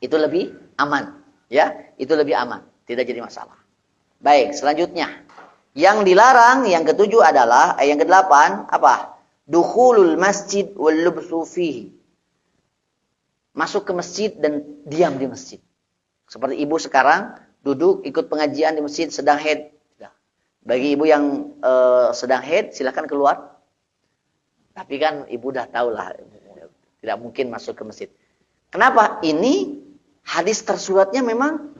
Itu lebih aman. Ya, itu lebih aman. Tidak jadi masalah. Baik, selanjutnya. Yang dilarang, yang ketujuh adalah, yang kedelapan, apa? Dukhulul masjid wal lubsu fihi. Masuk ke masjid dan diam di masjid. Seperti ibu sekarang, duduk ikut pengajian di masjid sedang haid. Bagi ibu yang sedang haid, silakan keluar. Tapi kan ibu dah tahu lah, tidak mungkin masuk ke masjid. Kenapa? Ini hadis tersuratnya memang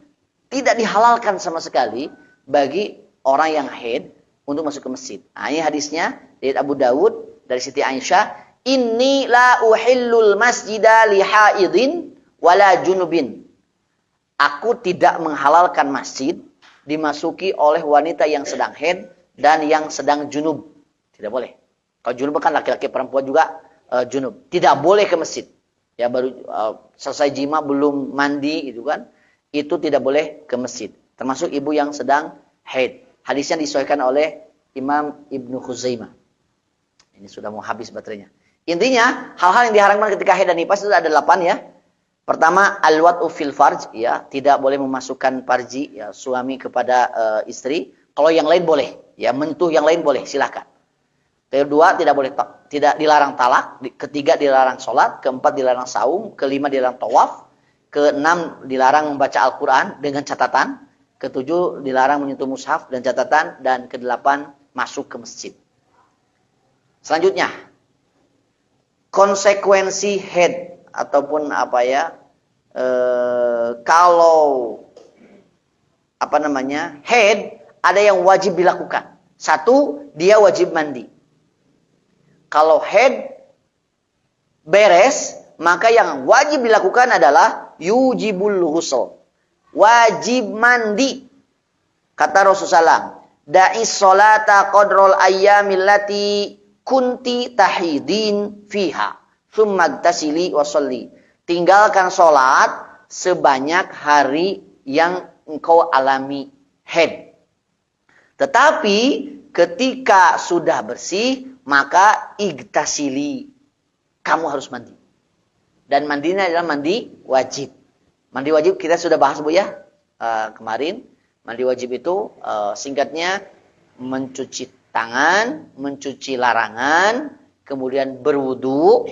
tidak dihalalkan sama sekali bagi orang yang haid untuk masuk ke masjid. Nah, ini hadisnya dari Abu Dawud dari Siti Aisyah, "Inni la uhillul masjida li haidin wala junubin." Aku tidak menghalalkan masjid dimasuki oleh wanita yang sedang haid dan yang sedang junub. Tidak boleh. Kalau junub kan laki-laki perempuan juga junub. Tidak boleh ke masjid. Ya baru selesai jima belum mandi gitu kan. Itu tidak boleh ke masjid. Termasuk ibu yang sedang haid. Hadisnya disahihkan oleh Imam Ibnu Khuzaimah. Ini sudah mau habis baterainya. Intinya hal-hal yang diharamkan ketika haid dan nifas itu ada 8 ya. Pertama, al-wat'u fil farj, ya, tidak boleh memasukkan farji, ya, suami kepada istri. Kalau yang lain boleh, ya, mentuh yang lain boleh, silakan. Kedua, tidak dilarang talak. Ketiga, dilarang sholat. Keempat, dilarang saum. Kelima, dilarang tawaf. Keenam, dilarang membaca Al-Quran dengan catatan. Ketujuh, dilarang menyentuh mushaf dan catatan. Dan kedelapan, masuk ke masjid. Selanjutnya, konsekuensi haid ataupun apa ya? Kalau haid ada yang wajib dilakukan. Satu, dia wajib mandi. Kalau haid beres, maka yang wajib dilakukan adalah yujibul ghusl. Wajib mandi. Kata Rasulullah, da'is sholata qadrul ayyamil lati kunti tahidin fiha. Tsumma tasili wa sholli. Tinggalkan sholat sebanyak hari yang engkau alami haid. Tetapi ketika sudah bersih, maka igtasili. Kamu harus mandi. Dan mandinya adalah mandi wajib. Mandi wajib kita sudah bahas Bu ya. Kemarin. Mandi wajib itu singkatnya mencuci tangan, mencuci larangan, kemudian berwudu.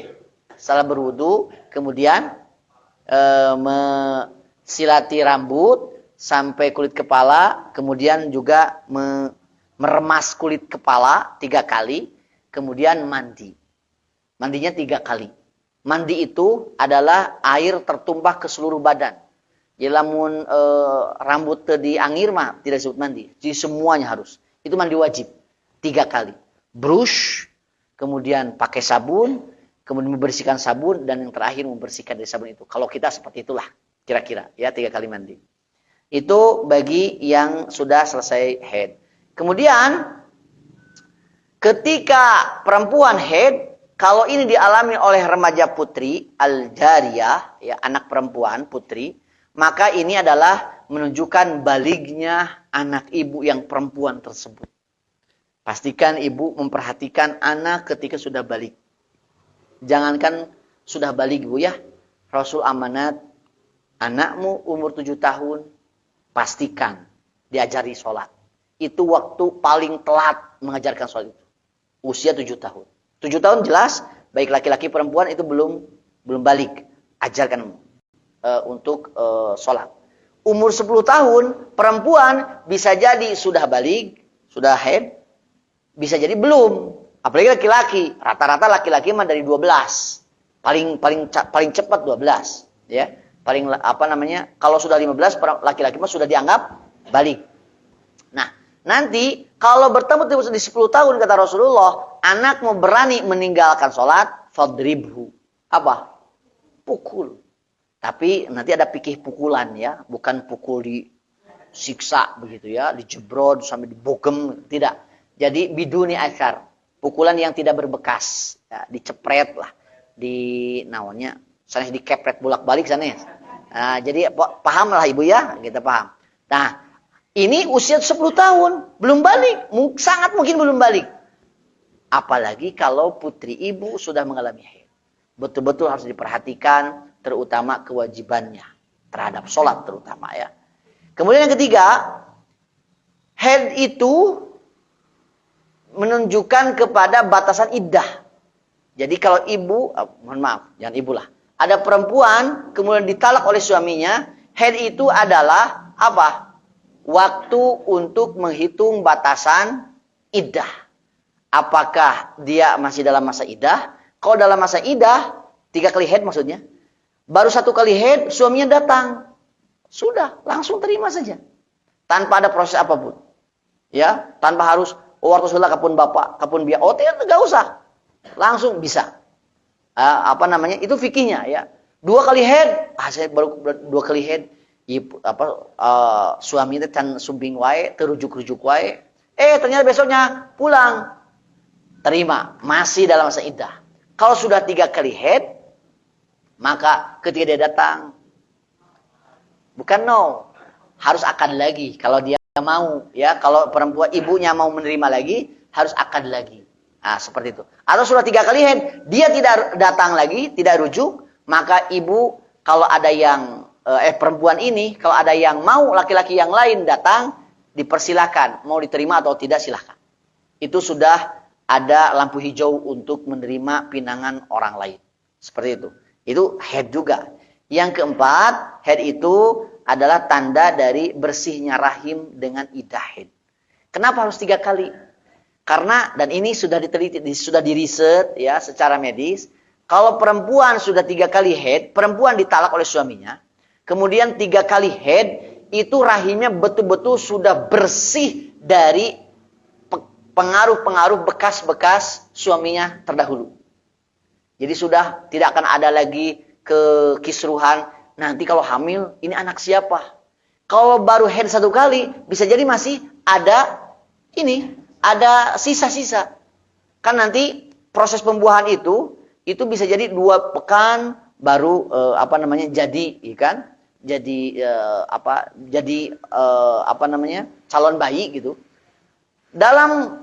Setelah berwudu, kemudian silati rambut sampai kulit kepala, kemudian juga meremas kulit kepala 3 kali, kemudian mandi. Mandinya 3 kali. Mandi itu adalah air tertumpah ke seluruh badan. Jadi lamun rambut di angir mah tidak disebut mandi. Jadi semuanya harus. Itu mandi wajib 3 kali. Brush, kemudian pakai sabun, kemudian membersihkan sabun, dan yang terakhir membersihkan dari sabun itu. Kalau kita seperti itulah kira-kira ya 3 kali mandi. Itu bagi yang sudah selesai haid. Kemudian ketika perempuan haid, kalau ini dialami oleh remaja putri al-jariyah, ya anak perempuan putri, maka ini adalah menunjukkan balignya anak ibu yang perempuan tersebut. Pastikan ibu memperhatikan anak ketika sudah balik. Jangankan sudah balik Bu ya. Rasul amanat, anakmu umur 7 tahun, pastikan diajari sholat. Itu waktu paling telat mengajarkan sholat itu. Usia 7 tahun. 7 tahun jelas, baik laki-laki perempuan itu belum balik. Ajarkan untuk sholat. Umur 10 tahun, perempuan bisa jadi sudah balik, sudah haid, bisa jadi belum. Apalagi laki-laki, rata-rata laki-laki mah dari 12. Paling cepat 12, ya. Kalau sudah 15 laki-laki mah sudah dianggap balik. Nah, Nanti kalau bertemu di 10 tahun kata Rasulullah, anakmu berani meninggalkan sholat, fadribhu. Apa? Pukul. Tapi nanti ada pikir pukulan ya, bukan pukul disiksa begitu ya, dijebrod sampai dibogem, tidak. Jadi biduni asyar, pukulan yang tidak berbekas, ya, dicepret lah, namanya, sana dikepret bolak-balik sana ya. Nah, jadi paham lah ibu ya, kita paham. Nah, ini usia 10 tahun, belum balik, sangat mungkin belum balik. Apalagi kalau putri ibu sudah mengalami haid. Betul-betul harus diperhatikan, terutama kewajibannya terhadap sholat terutama ya. Kemudian yang ketiga, haid itu menunjukkan kepada batasan iddah. Jadi kalau ibu, mohon maaf, jangan ibu lah. Ada perempuan kemudian ditalak oleh suaminya, haid itu adalah apa? Waktu untuk menghitung batasan iddah. Apakah dia masih dalam masa iddah? Kalau dalam masa iddah, 3 kali haid maksudnya. Baru 1 kali haid, suaminya datang. Sudah, langsung terima saja. Tanpa ada proses apapun. Ya, tanpa harus, waktu sholat kapun bapak, kapun biar. Tidak usah. Langsung bisa. Itu fikihnya ya. 2 kali haid, saya baru 2 kali haid. Suami itu can sumbing wae, terujuk-rujuk wae. Ternyata besoknya pulang. Terima, masih dalam masa iddah. Kalau sudah 3 kali haid, maka ketika dia datang, bukan harus akad lagi. Kalau dia mau, ya, kalau perempuan ibunya mau menerima lagi, harus akad lagi. Nah, seperti itu. Atau sudah 3 kali haid, dia tidak datang lagi, tidak rujuk, maka ibu kalau ada yang perempuan ini, kalau ada yang mau laki-laki yang lain datang, dipersilakan. Mau diterima atau tidak, silakan. Itu sudah ada lampu hijau untuk menerima pinangan orang lain. Seperti itu. Itu haid juga. Yang keempat, haid itu adalah tanda dari bersihnya rahim dengan iddah haid. Kenapa harus 3 kali? Karena, dan ini sudah diteliti, sudah diriset ya secara medis. Kalau perempuan sudah 3 kali haid, perempuan ditalak oleh suaminya, kemudian 3 kali haid, itu rahimnya betul-betul sudah bersih dari pengaruh-pengaruh bekas-bekas suaminya terdahulu. Jadi sudah tidak akan ada lagi kekisruhan. Nanti kalau hamil, ini anak siapa? Kalau baru haid 1 kali, bisa jadi masih ada ada sisa-sisa. Kan nanti proses pembuahan itu bisa jadi 2 pekan baru jadi, kan? Jadi calon bayi gitu. Dalam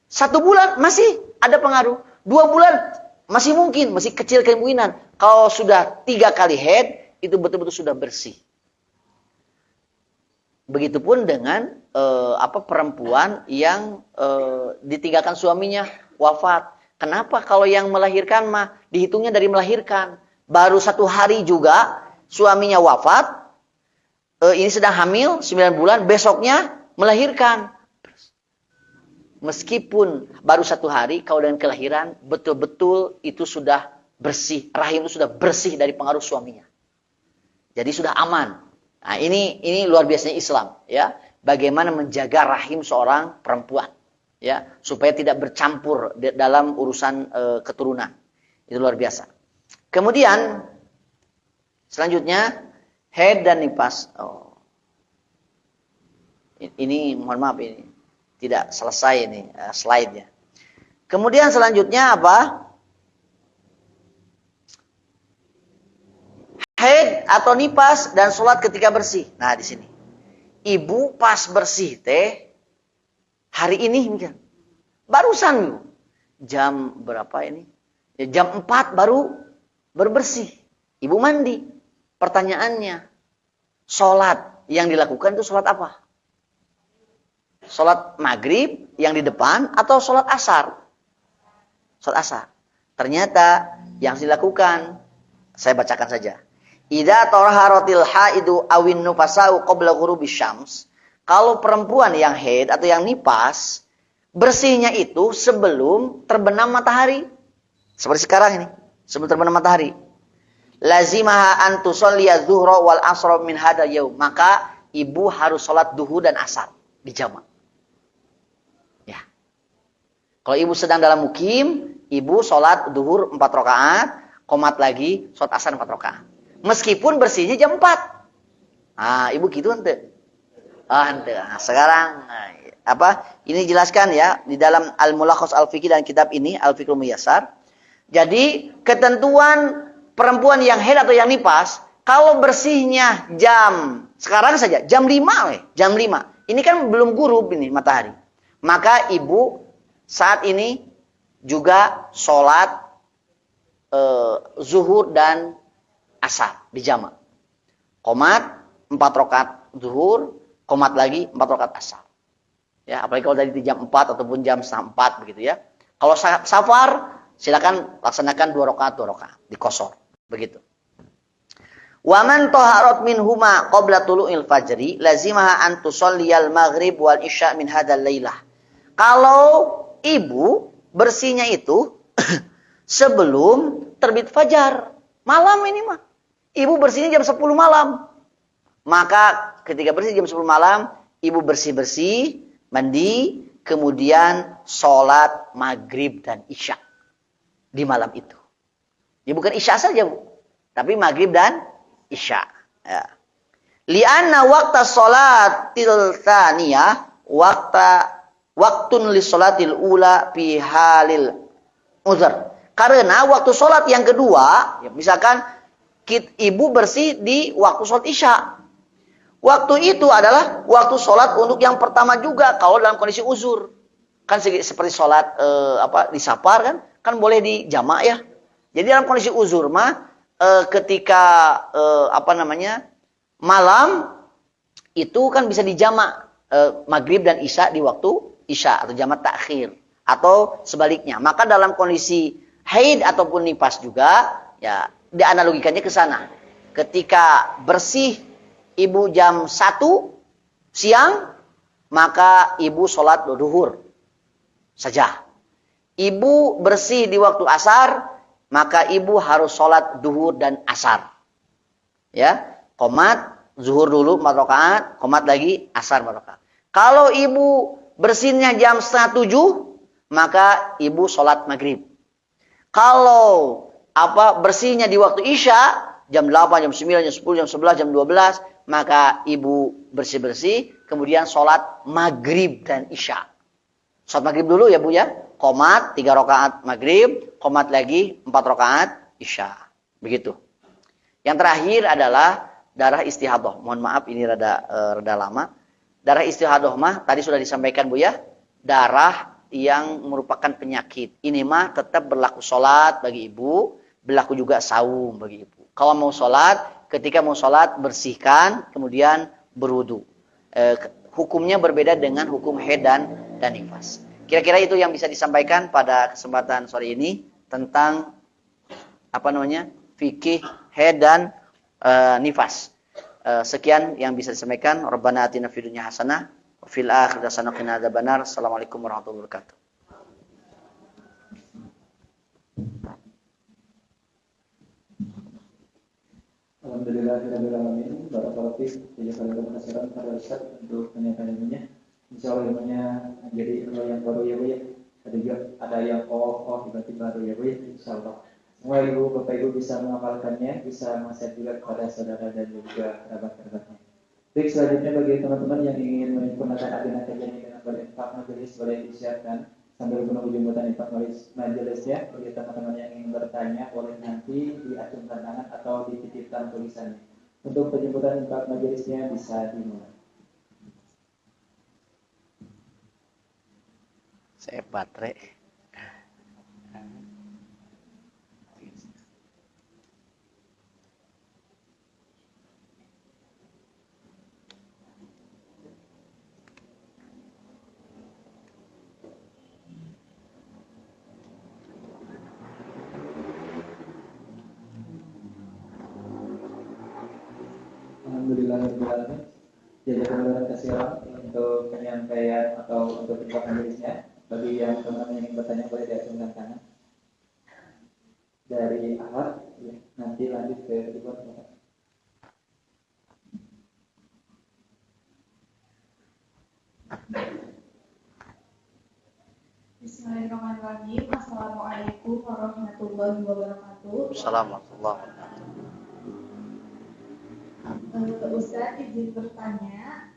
1 bulan masih ada pengaruh. 2 bulan masih mungkin, masih kecil kemungkinan. Kalau sudah 3 kali haid, itu betul-betul sudah bersih. Begitupun dengan perempuan yang ditinggalkan suaminya wafat. Kenapa? Kalau yang melahirkan mah dihitungnya dari melahirkan. Baru 1 hari juga suaminya wafat. Ini sedang hamil 9 bulan, besoknya melahirkan. Meskipun baru 1 hari, kalau dengan kelahiran, betul-betul itu sudah bersih. Rahim itu sudah bersih dari pengaruh suaminya. Jadi sudah aman. Nah, ini luar biasanya Islam, ya. Bagaimana menjaga rahim seorang perempuan, ya, supaya tidak bercampur dalam urusan keturunan. Itu luar biasa. Kemudian selanjutnya haid dan nifas. Ini mohon maaf ini tidak selesai ini slide-nya. Kemudian selanjutnya apa? Haid atau nifas dan sholat ketika bersih. Nah, di sini. Ibu pas bersih teh hari ini mungkin. Barusan jam berapa ini? Ya, jam 4 baru berbersih. Ibu mandi. Pertanyaannya, sholat yang dilakukan itu sholat apa? Sholat maghrib yang di depan atau sholat asar? Sholat asar. Ternyata yang dilakukan, saya bacakan saja. Idza taharatil haidu awin nufasau qabla ghurubis syams. Kalau perempuan yang haid atau yang nifas, bersihnya itu sebelum terbenam matahari. Seperti sekarang ini, sebelum terbenam matahari. Lazimaha an tusalliya dzuhra wal asra min hada yaum. Maka ibu harus salat duhur dan asar di jamak. Kalau ibu sedang dalam mukim, ibu sholat duhur 4 rakaat, qomat lagi, sholat asar 4 rakaat. Meskipun bersihnya jam 4. Ah, ibu gitu ente. Ente. Nah, sekarang ini jelaskan ya di dalam Al-Mulakhas Al-Fiqhi dan kitab ini Al-Fiqhul Muyassar. Jadi, ketentuan perempuan yang haid atau yang nifas, kalau bersihnya sekarang saja jam 5, jam 5. Ini kan belum ghurub ini matahari. Maka ibu saat ini juga sholat zuhur dan asar dijamak. Qomat 4 rakaat zuhur, qomat lagi 4 rakaat asar. Ya, apalagi kalau dari jam 4 ataupun jam 4 begitu ya. Kalau safar silakan laksanakan 2 rakaat dikosor begitu. Wa man taharat minhuma qabla tulu'il fajri lazimaha an tusalliyal maghrib wal isya min hadzal lailah. Kalau ibu bersihnya itu sebelum terbit fajar, malam ini mah. Ibu bersihnya jam 10 malam. Maka ketika bersih jam 10 malam, ibu bersih-bersih, mandi, kemudian sholat maghrib dan isya di malam itu. Ya bukan isya saja, Bu, tapi maghrib dan isya. Ya. Lianna waqta sholatil tsaniyah waktun li sholatil ula fi halil uzr. Karena waktu sholat yang kedua, ya misalkan ibu bersih di waktu sholat isya. Waktu itu adalah waktu sholat untuk yang pertama juga kalau dalam kondisi uzur. Kan seperti sholat di safar kan boleh di jamak ya. Jadi dalam kondisi uzur mah ketika malam itu kan bisa dijamak maghrib dan isya di waktu isya atau jamak takhir atau sebaliknya. Maka dalam kondisi haid ataupun nifas juga ya dianalogikannya ke sana. Ketika bersih ibu jam 1 siang, maka ibu sholat duhur saja. Ibu bersih di waktu asar, maka ibu harus sholat duhur dan asar. Ya, qomat, zuhur dulu 4 rakaat, qomat lagi, asar 4 rakaat. Kalau ibu bersihnya jam 6:30, maka ibu sholat maghrib. Kalau bersihnya di waktu isya, jam 8, jam 9, jam 10, jam 11, jam 12, maka ibu bersih-bersih, kemudian sholat maghrib dan isya. Sholat maghrib dulu ya Bu ya. Qomat 3 rakaat maghrib, qomat lagi 4 rakaat isya. Begitu. Yang terakhir adalah darah istihadah. Mohon maaf ini rada lama. Darah istihadah mah tadi sudah disampaikan Bu ya. Darah yang merupakan penyakit. Ini mah tetap berlaku sholat bagi ibu, berlaku juga saum bagi ibu. Kalau mau sholat, ketika mau sholat bersihkan, kemudian berwudu. Hukumnya berbeda dengan hukum haid dan nifas. Kira-kira itu yang bisa disampaikan pada kesempatan sore ini tentang fikih haid dan nifas. Sekian yang bisa disampaikan. Rabbana atina fid dunya hasanah wa fil akhirati hasanah wa qina adzabannar. Assalamualaikum warahmatullahi wabarakatuh. Alhamdulillahirrahmanirrahim. Barakallahu fiik. Jazakallahu khairan kepada Ustaz untuk penyampaiannya. Insyaallah ilmunya menjadi ilmu yang baru ya Bu ya. Ada yang tiba-tiba baru ya Bu ya. Insyaallah. Semua ibu bapak ibu bisa menghafalkannya, bisa mengasih juga kepada saudara dan juga kerabat-kerabatnya. Baik, selanjutnya bagi teman-teman yang ingin menyempurnakan agenda kajian ini dengan berinfak majelis boleh disiapkan sambil menunggu jemputan infak majelisnya. Bagi teman-teman yang ingin bertanya boleh nanti diacungkan tangan atau dititipkan tulisannya. Untuk penjemputan infak majelisnya bisa dimulai. Saya baterai. Alhamdulillahirrahmanirrahim. Jazakallahu khairan untuk penyampaian atau untuk infak majelisnya. Bagi yang teman-teman yang ingin bertanya boleh diacungkan tangan. Dari awal, ya, nanti lanjut ke kedua. Bismillahirrahmanirrahim. Assalamualaikum warahmatullahi wabarakatuh. Assalamualaikum warahmatullahi wabarakatuh. Ustaz izin bertanya,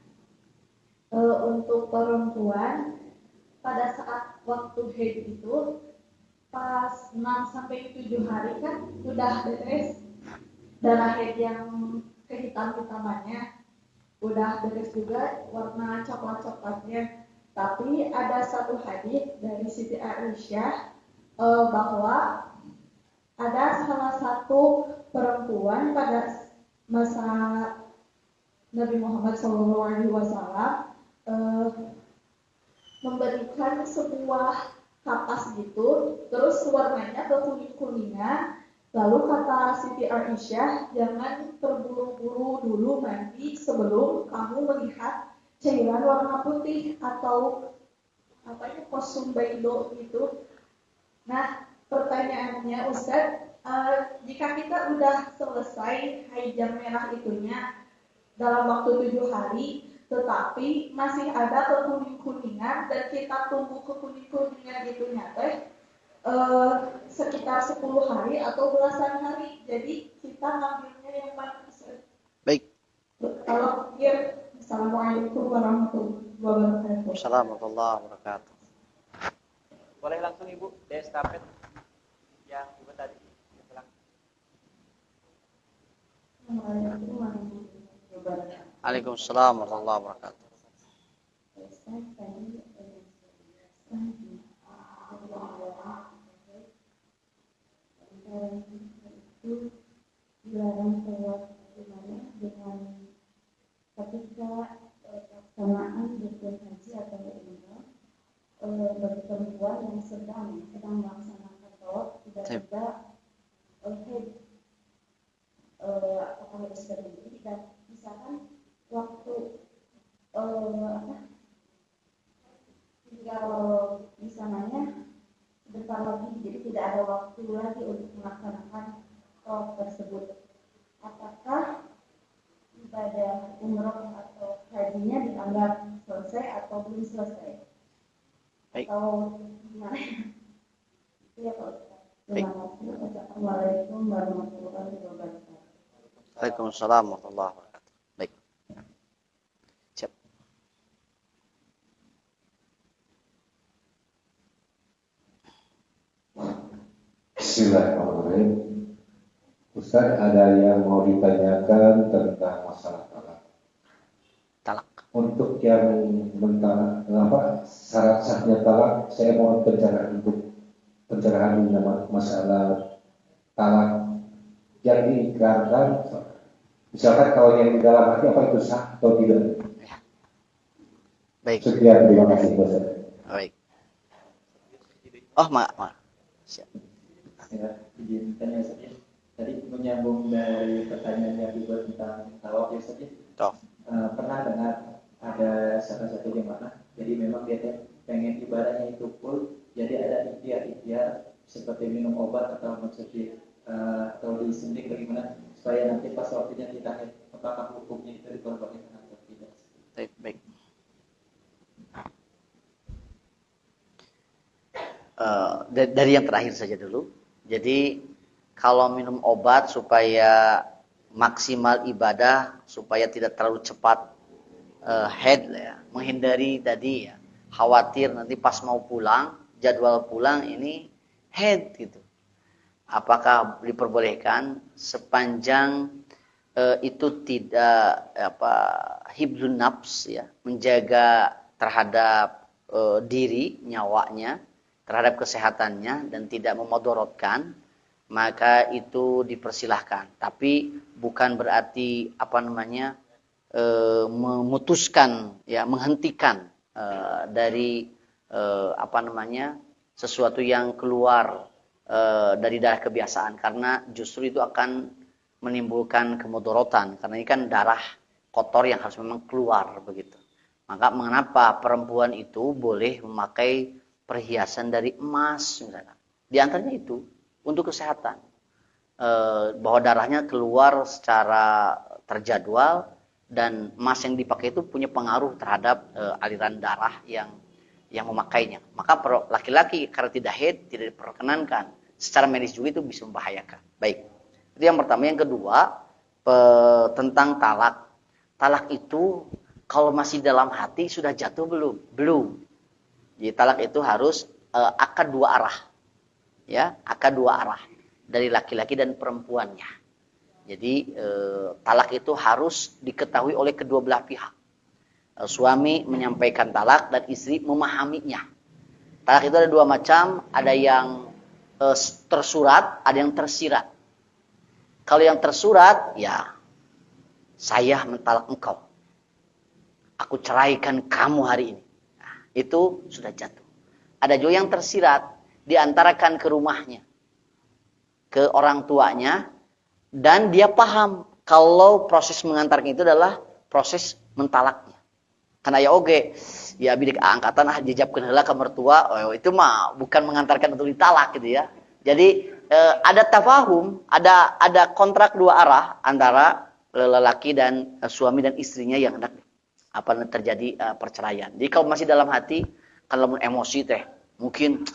untuk perempuan pada saat waktu haid itu pas 6 sampai 7 hari kan udah beres darah haid yang kehitam-hitamannya, udah beres juga warna coklat-coklatnya. Tapi ada satu hadis dari Siti Aisyah bahwa ada salah satu perempuan pada masa Nabi Muhammad SAW memberikan sebuah kapas gitu, terus warnanya kekuning-kuningan. Lalu kata Siti Aisyah, jangan terburu-buru dulu mandi sebelum kamu melihat cairan warna putih atau kostum baido gitu. Nah, pertanyaannya Ustaz, jika kita udah selesai haid yang merah itunya dalam waktu 7 hari, tetapi masih ada kekuning-kuningan dan kita tunggu kekuning-kuningan itunya sekitar 10 hari atau belasan hari. Jadi kita ngambilnya yang mana Ustaz? Baik. Kalau Assalamualaikum warahmatullahi wabarakatuh. Assalamualaikum warahmatullahi wabarakatuh. Boleh langsung Ibu, estafet yang Ibu tadi. Assalamualaikum warahmatullahi wabarakatuh. Waalaikumsalam warahmatullahi wabarakatuh. Ustaz tadi itu dilarang keluar rumahnya dengan ketika pelaksanaan rukun haji atau umrah bagi perempuan yang sedang melaksanakan tawaf tidak haid, apakah harus berhenti dan misalkan waktu tinggal di sananya sebentar lagi, jadi tidak ada waktu lagi untuk melaksanakan tawaf tersebut. Apakah ibadah umroh atau hajinya dianggap selesai atau belum selesai? Baik. Atau gimana? Ya Pak Ustaz. Terima kasih. Assalamualaikum warahmatullahi wabarakatuh. Waalaikumsalam warahmatullahi wabarakatuh. Baik. Siap. Bismillahirrahmanirrahim. Ustaz, ada yang mau ditanyakan tentang masalah talak. Talak. Untuk yang syarat sahnya talak, saya mohon pencerahan untuk pencerahan masalah talak yang diikrarkan. Misalkan kalau yang di dalam hati apa itu sah atau tidak? Baik. Sekian, terima kasih Ustaz. Baik. Oh, mak. Siap. Ya, izin tanya Ustaz ya. Tadi menyambung dari pertanyaan yang dibuat tentang tawaf ya Ustaz ya. Toh. Pernah dengar ada salah satu jemaah, jadi memang dia pengen ibadahnya itu full, jadi ada ikhtiar seperti minum obat atau maksudnya atau disuntik bagaimana supaya nanti pas waktunya kita haid, apakah hukumnya itu diperbolehkan atau tidak? Baik. Dari yang terakhir saja dulu. Jadi kalau minum obat supaya maksimal ibadah, supaya tidak terlalu cepat haid ya, menghindari tadi ya, khawatir nanti pas mau pulang, jadwal pulang ini haid gitu. Apakah diperbolehkan sepanjang itu tidak hibzun nafs ya, menjaga terhadap diri, nyawanya, terhadap kesehatannya dan tidak memodorotkan, maka itu dipersilahkan. Tapi bukan berarti memutuskan ya, menghentikan dari sesuatu yang keluar dari darah kebiasaan, karena justru itu akan menimbulkan kemudorotan, karena ini kan darah kotor yang harus memang keluar begitu. Maka mengapa perempuan itu boleh memakai perhiasan dari emas misalkan? Di antaranya itu untuk kesehatan, bahwa darahnya keluar secara terjadwal, dan emas yang dipakai itu punya pengaruh terhadap aliran darah yang yang memakainya. Maka laki-laki karena tidak haid tidak diperkenankan. Secara medis juga itu bisa membahayakan. Baik. Itu yang pertama. Yang kedua, tentang talak. Talak itu kalau masih dalam hati sudah jatuh belum? Belum. Jadi talak itu harus akad dua arah. Ya, akad dua arah dari laki-laki dan perempuannya. Jadi talak itu harus diketahui oleh kedua belah pihak. Suami menyampaikan talak dan istri memahaminya. Talak itu ada dua macam, ada yang tersurat, ada yang tersirat. Kalau yang tersurat, ya saya mentalak engkau. Aku ceraikan kamu hari ini. Nah, itu sudah jatuh. Ada juga yang tersirat, diantarakan ke rumahnya, ke orang tuanya, dan dia paham kalau proses mengantarkan itu adalah proses mentalaknya. Karena ya oke, ya bidik angkatan dijawabkan heula ka mertua, itu mah bukan mengantarkan untuk ditalak gitu ya. Jadi ada tafahum, ada kontrak dua arah antara lelaki dan suami dan istrinya yang hendak terjadi perceraian. Jadi kalau masih dalam hati, kalau emosi teh mungkin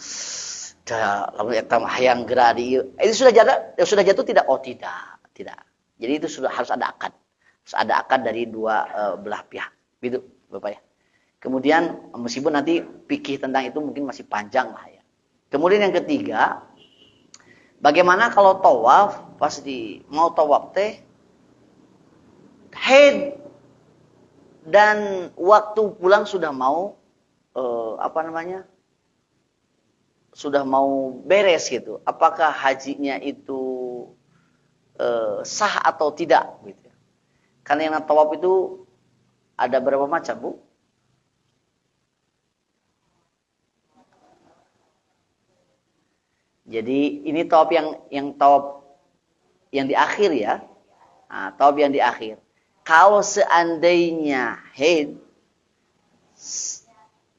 lamun eta mah hayang geura di itu sudah jatuh tidak? Oh tidak. Jadi itu sudah harus ada akad. Harus ada akad dari dua belah pihak. Gitu Bapak ya. Kemudian meskipun nanti fikih tentang itu mungkin masih panjang lah ya. Kemudian yang ketiga, bagaimana kalau tawaf pas mau tawaf teh haid dan waktu pulang sudah mau sudah mau beres gitu. Apakah hajinya itu sah atau tidak gitu. Karena yang tawaf itu ada berapa macam, Bu? Jadi ini tawaf yang tawaf yang di akhir ya. Nah, tawaf yang di akhir. Kalau seandainya haid,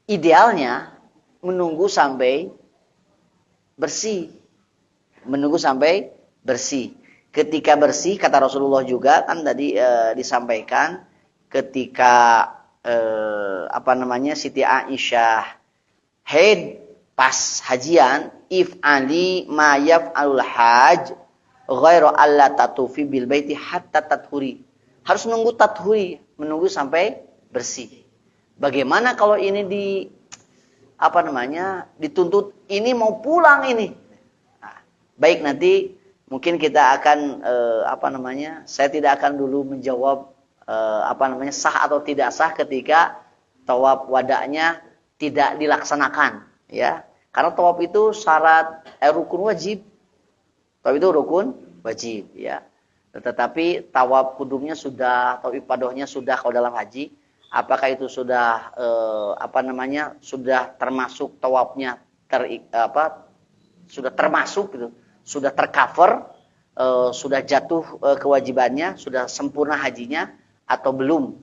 idealnya menunggu sampai bersih. Menunggu sampai bersih. Ketika bersih, kata Rasulullah juga kan tadi disampaikan, ketika Siti Aisyah haid pas hajian, if'ali ma yaf'alul haj ghairu alla tatufi bil baiti hatta tathuri. Harus nunggu tathuri, menunggu sampai bersih. Bagaimana kalau ini dituntut ini mau pulang ini? Nah, baik nanti mungkin kita akan saya tidak akan dulu menjawab sah atau tidak sah ketika tawaf wada'nya tidak dilaksanakan ya. Karena tawaf itu syarat rukun wajib. Tawaf itu rukun wajib ya. Tetapi tawaf kudumnya sudah, tawaf ifadohnya sudah kalau dalam haji, apakah itu sudah sudah termasuk tawafnya sudah termasuk gitu. Sudah tercover, sudah jatuh kewajibannya, sudah sempurna hajinya atau belum.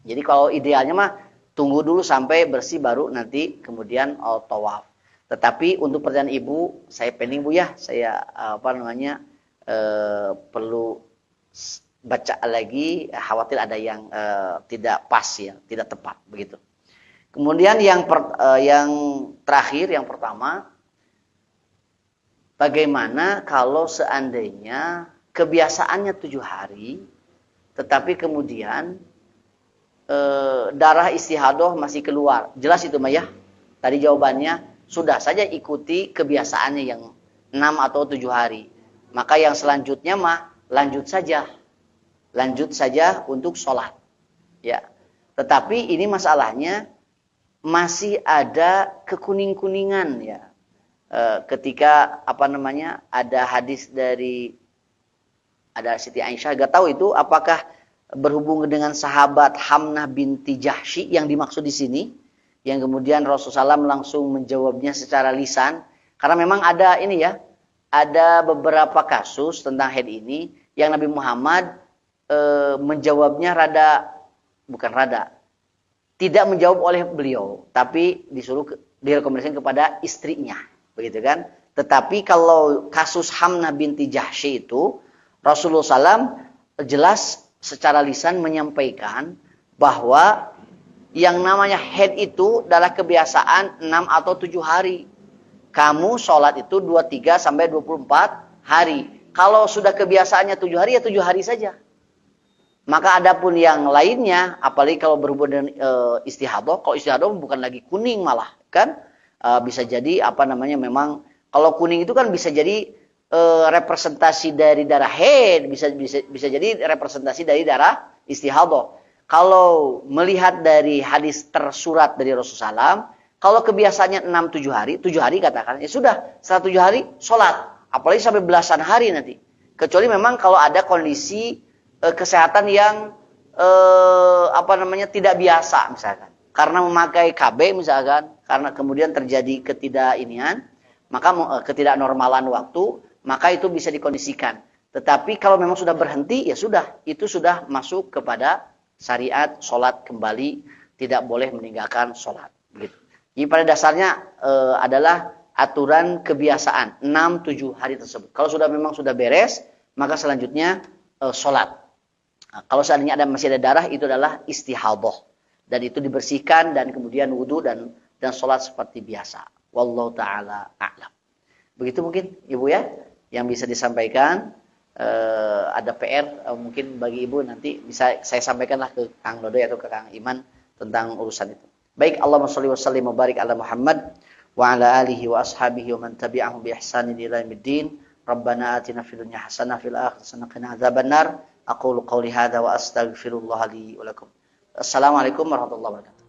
Jadi kalau idealnya mah tunggu dulu sampai bersih baru nanti kemudian tawaf. Tetapi untuk pertanyaan Ibu, saya pending Bu ya, saya perlu baca lagi, khawatir ada yang tidak pas ya, tidak tepat begitu. Kemudian yang terakhir, yang pertama, bagaimana kalau seandainya kebiasaannya 7 hari, tetapi kemudian darah istihadah masih keluar. Jelas itu Maya? Tadi jawabannya, sudah saja ikuti kebiasaannya yang 6 atau 7 hari. Maka yang selanjutnya mah lanjut saja. Lanjut saja untuk sholat. Ya. Tetapi ini masalahnya masih ada kekuning-kuningan ya. Ketika ada hadis dari Siti Aisyah, gak tahu itu apakah berhubungan dengan sahabat Hamnah binti Jahsy yang dimaksud di sini, yang kemudian Rasulullah SAW langsung menjawabnya secara lisan, karena memang ada beberapa kasus tentang haid ini yang Nabi Muhammad menjawabnya tidak menjawab oleh beliau, tapi direkomendasikan kepada istrinya. Begitu kan? Tetapi kalau kasus Hamnah binti Jahsy itu Rasulullah SAW jelas secara lisan menyampaikan bahwa Yang namanya haid itu adalah kebiasaan 6 atau 7 hari. Kamu sholat itu 23 sampai 24 hari. Kalau sudah kebiasaannya 7 hari, ya 7 hari saja. Maka adapun yang lainnya, apalagi kalau berhubungan dengan istihadah, kalau istihadah bukan lagi kuning malah, kan? Bisa jadi memang kalau kuning itu kan bisa jadi representasi dari darah haid, bisa jadi representasi dari darah istihadah. Kalau melihat dari hadis tersurat dari Rasulullah SAW, kalau kebiasaannya 6-7 hari, 7 hari katakan, ya sudah, setelah 7 hari sholat, apalagi sampai belasan hari nanti. Kecuali memang kalau ada kondisi kesehatan yang tidak biasa misalkan, karena memakai KB misalkan, karena kemudian terjadi ketidaknormalan waktu, maka itu bisa dikondisikan. Tetapi kalau memang sudah berhenti, ya sudah, itu sudah masuk kepada syariat sholat kembali, tidak boleh meninggalkan sholat. Begitu. Jadi pada dasarnya adalah aturan kebiasaan 6-7 hari tersebut. Kalau memang sudah beres, maka selanjutnya sholat. Nah, kalau seandainya masih ada darah, itu adalah istihadah, dan itu dibersihkan dan kemudian wudu dan sholat seperti biasa. Wallahu taala a'lam. Begitu mungkin Ibu ya yang bisa disampaikan. Ada PR mungkin bagi Ibu, nanti bisa saya sampaikanlah ke Kang Dodoy atau ke Kang Iman tentang urusan itu. Baik, Allahumma sholli wa sallim wa barik ala Muhammad wa ala alihi wa ashabihi wa man tabi'ahum bi ihsanin ila yaumiddin. Rabbana atina fid dunya hasanah fil akhirati hasanah wa qina adzabannar. Aqulu qawli hadza wa astaghfirullah li wa lakum. Assalamualaikum warahmatullahi wabarakatuh.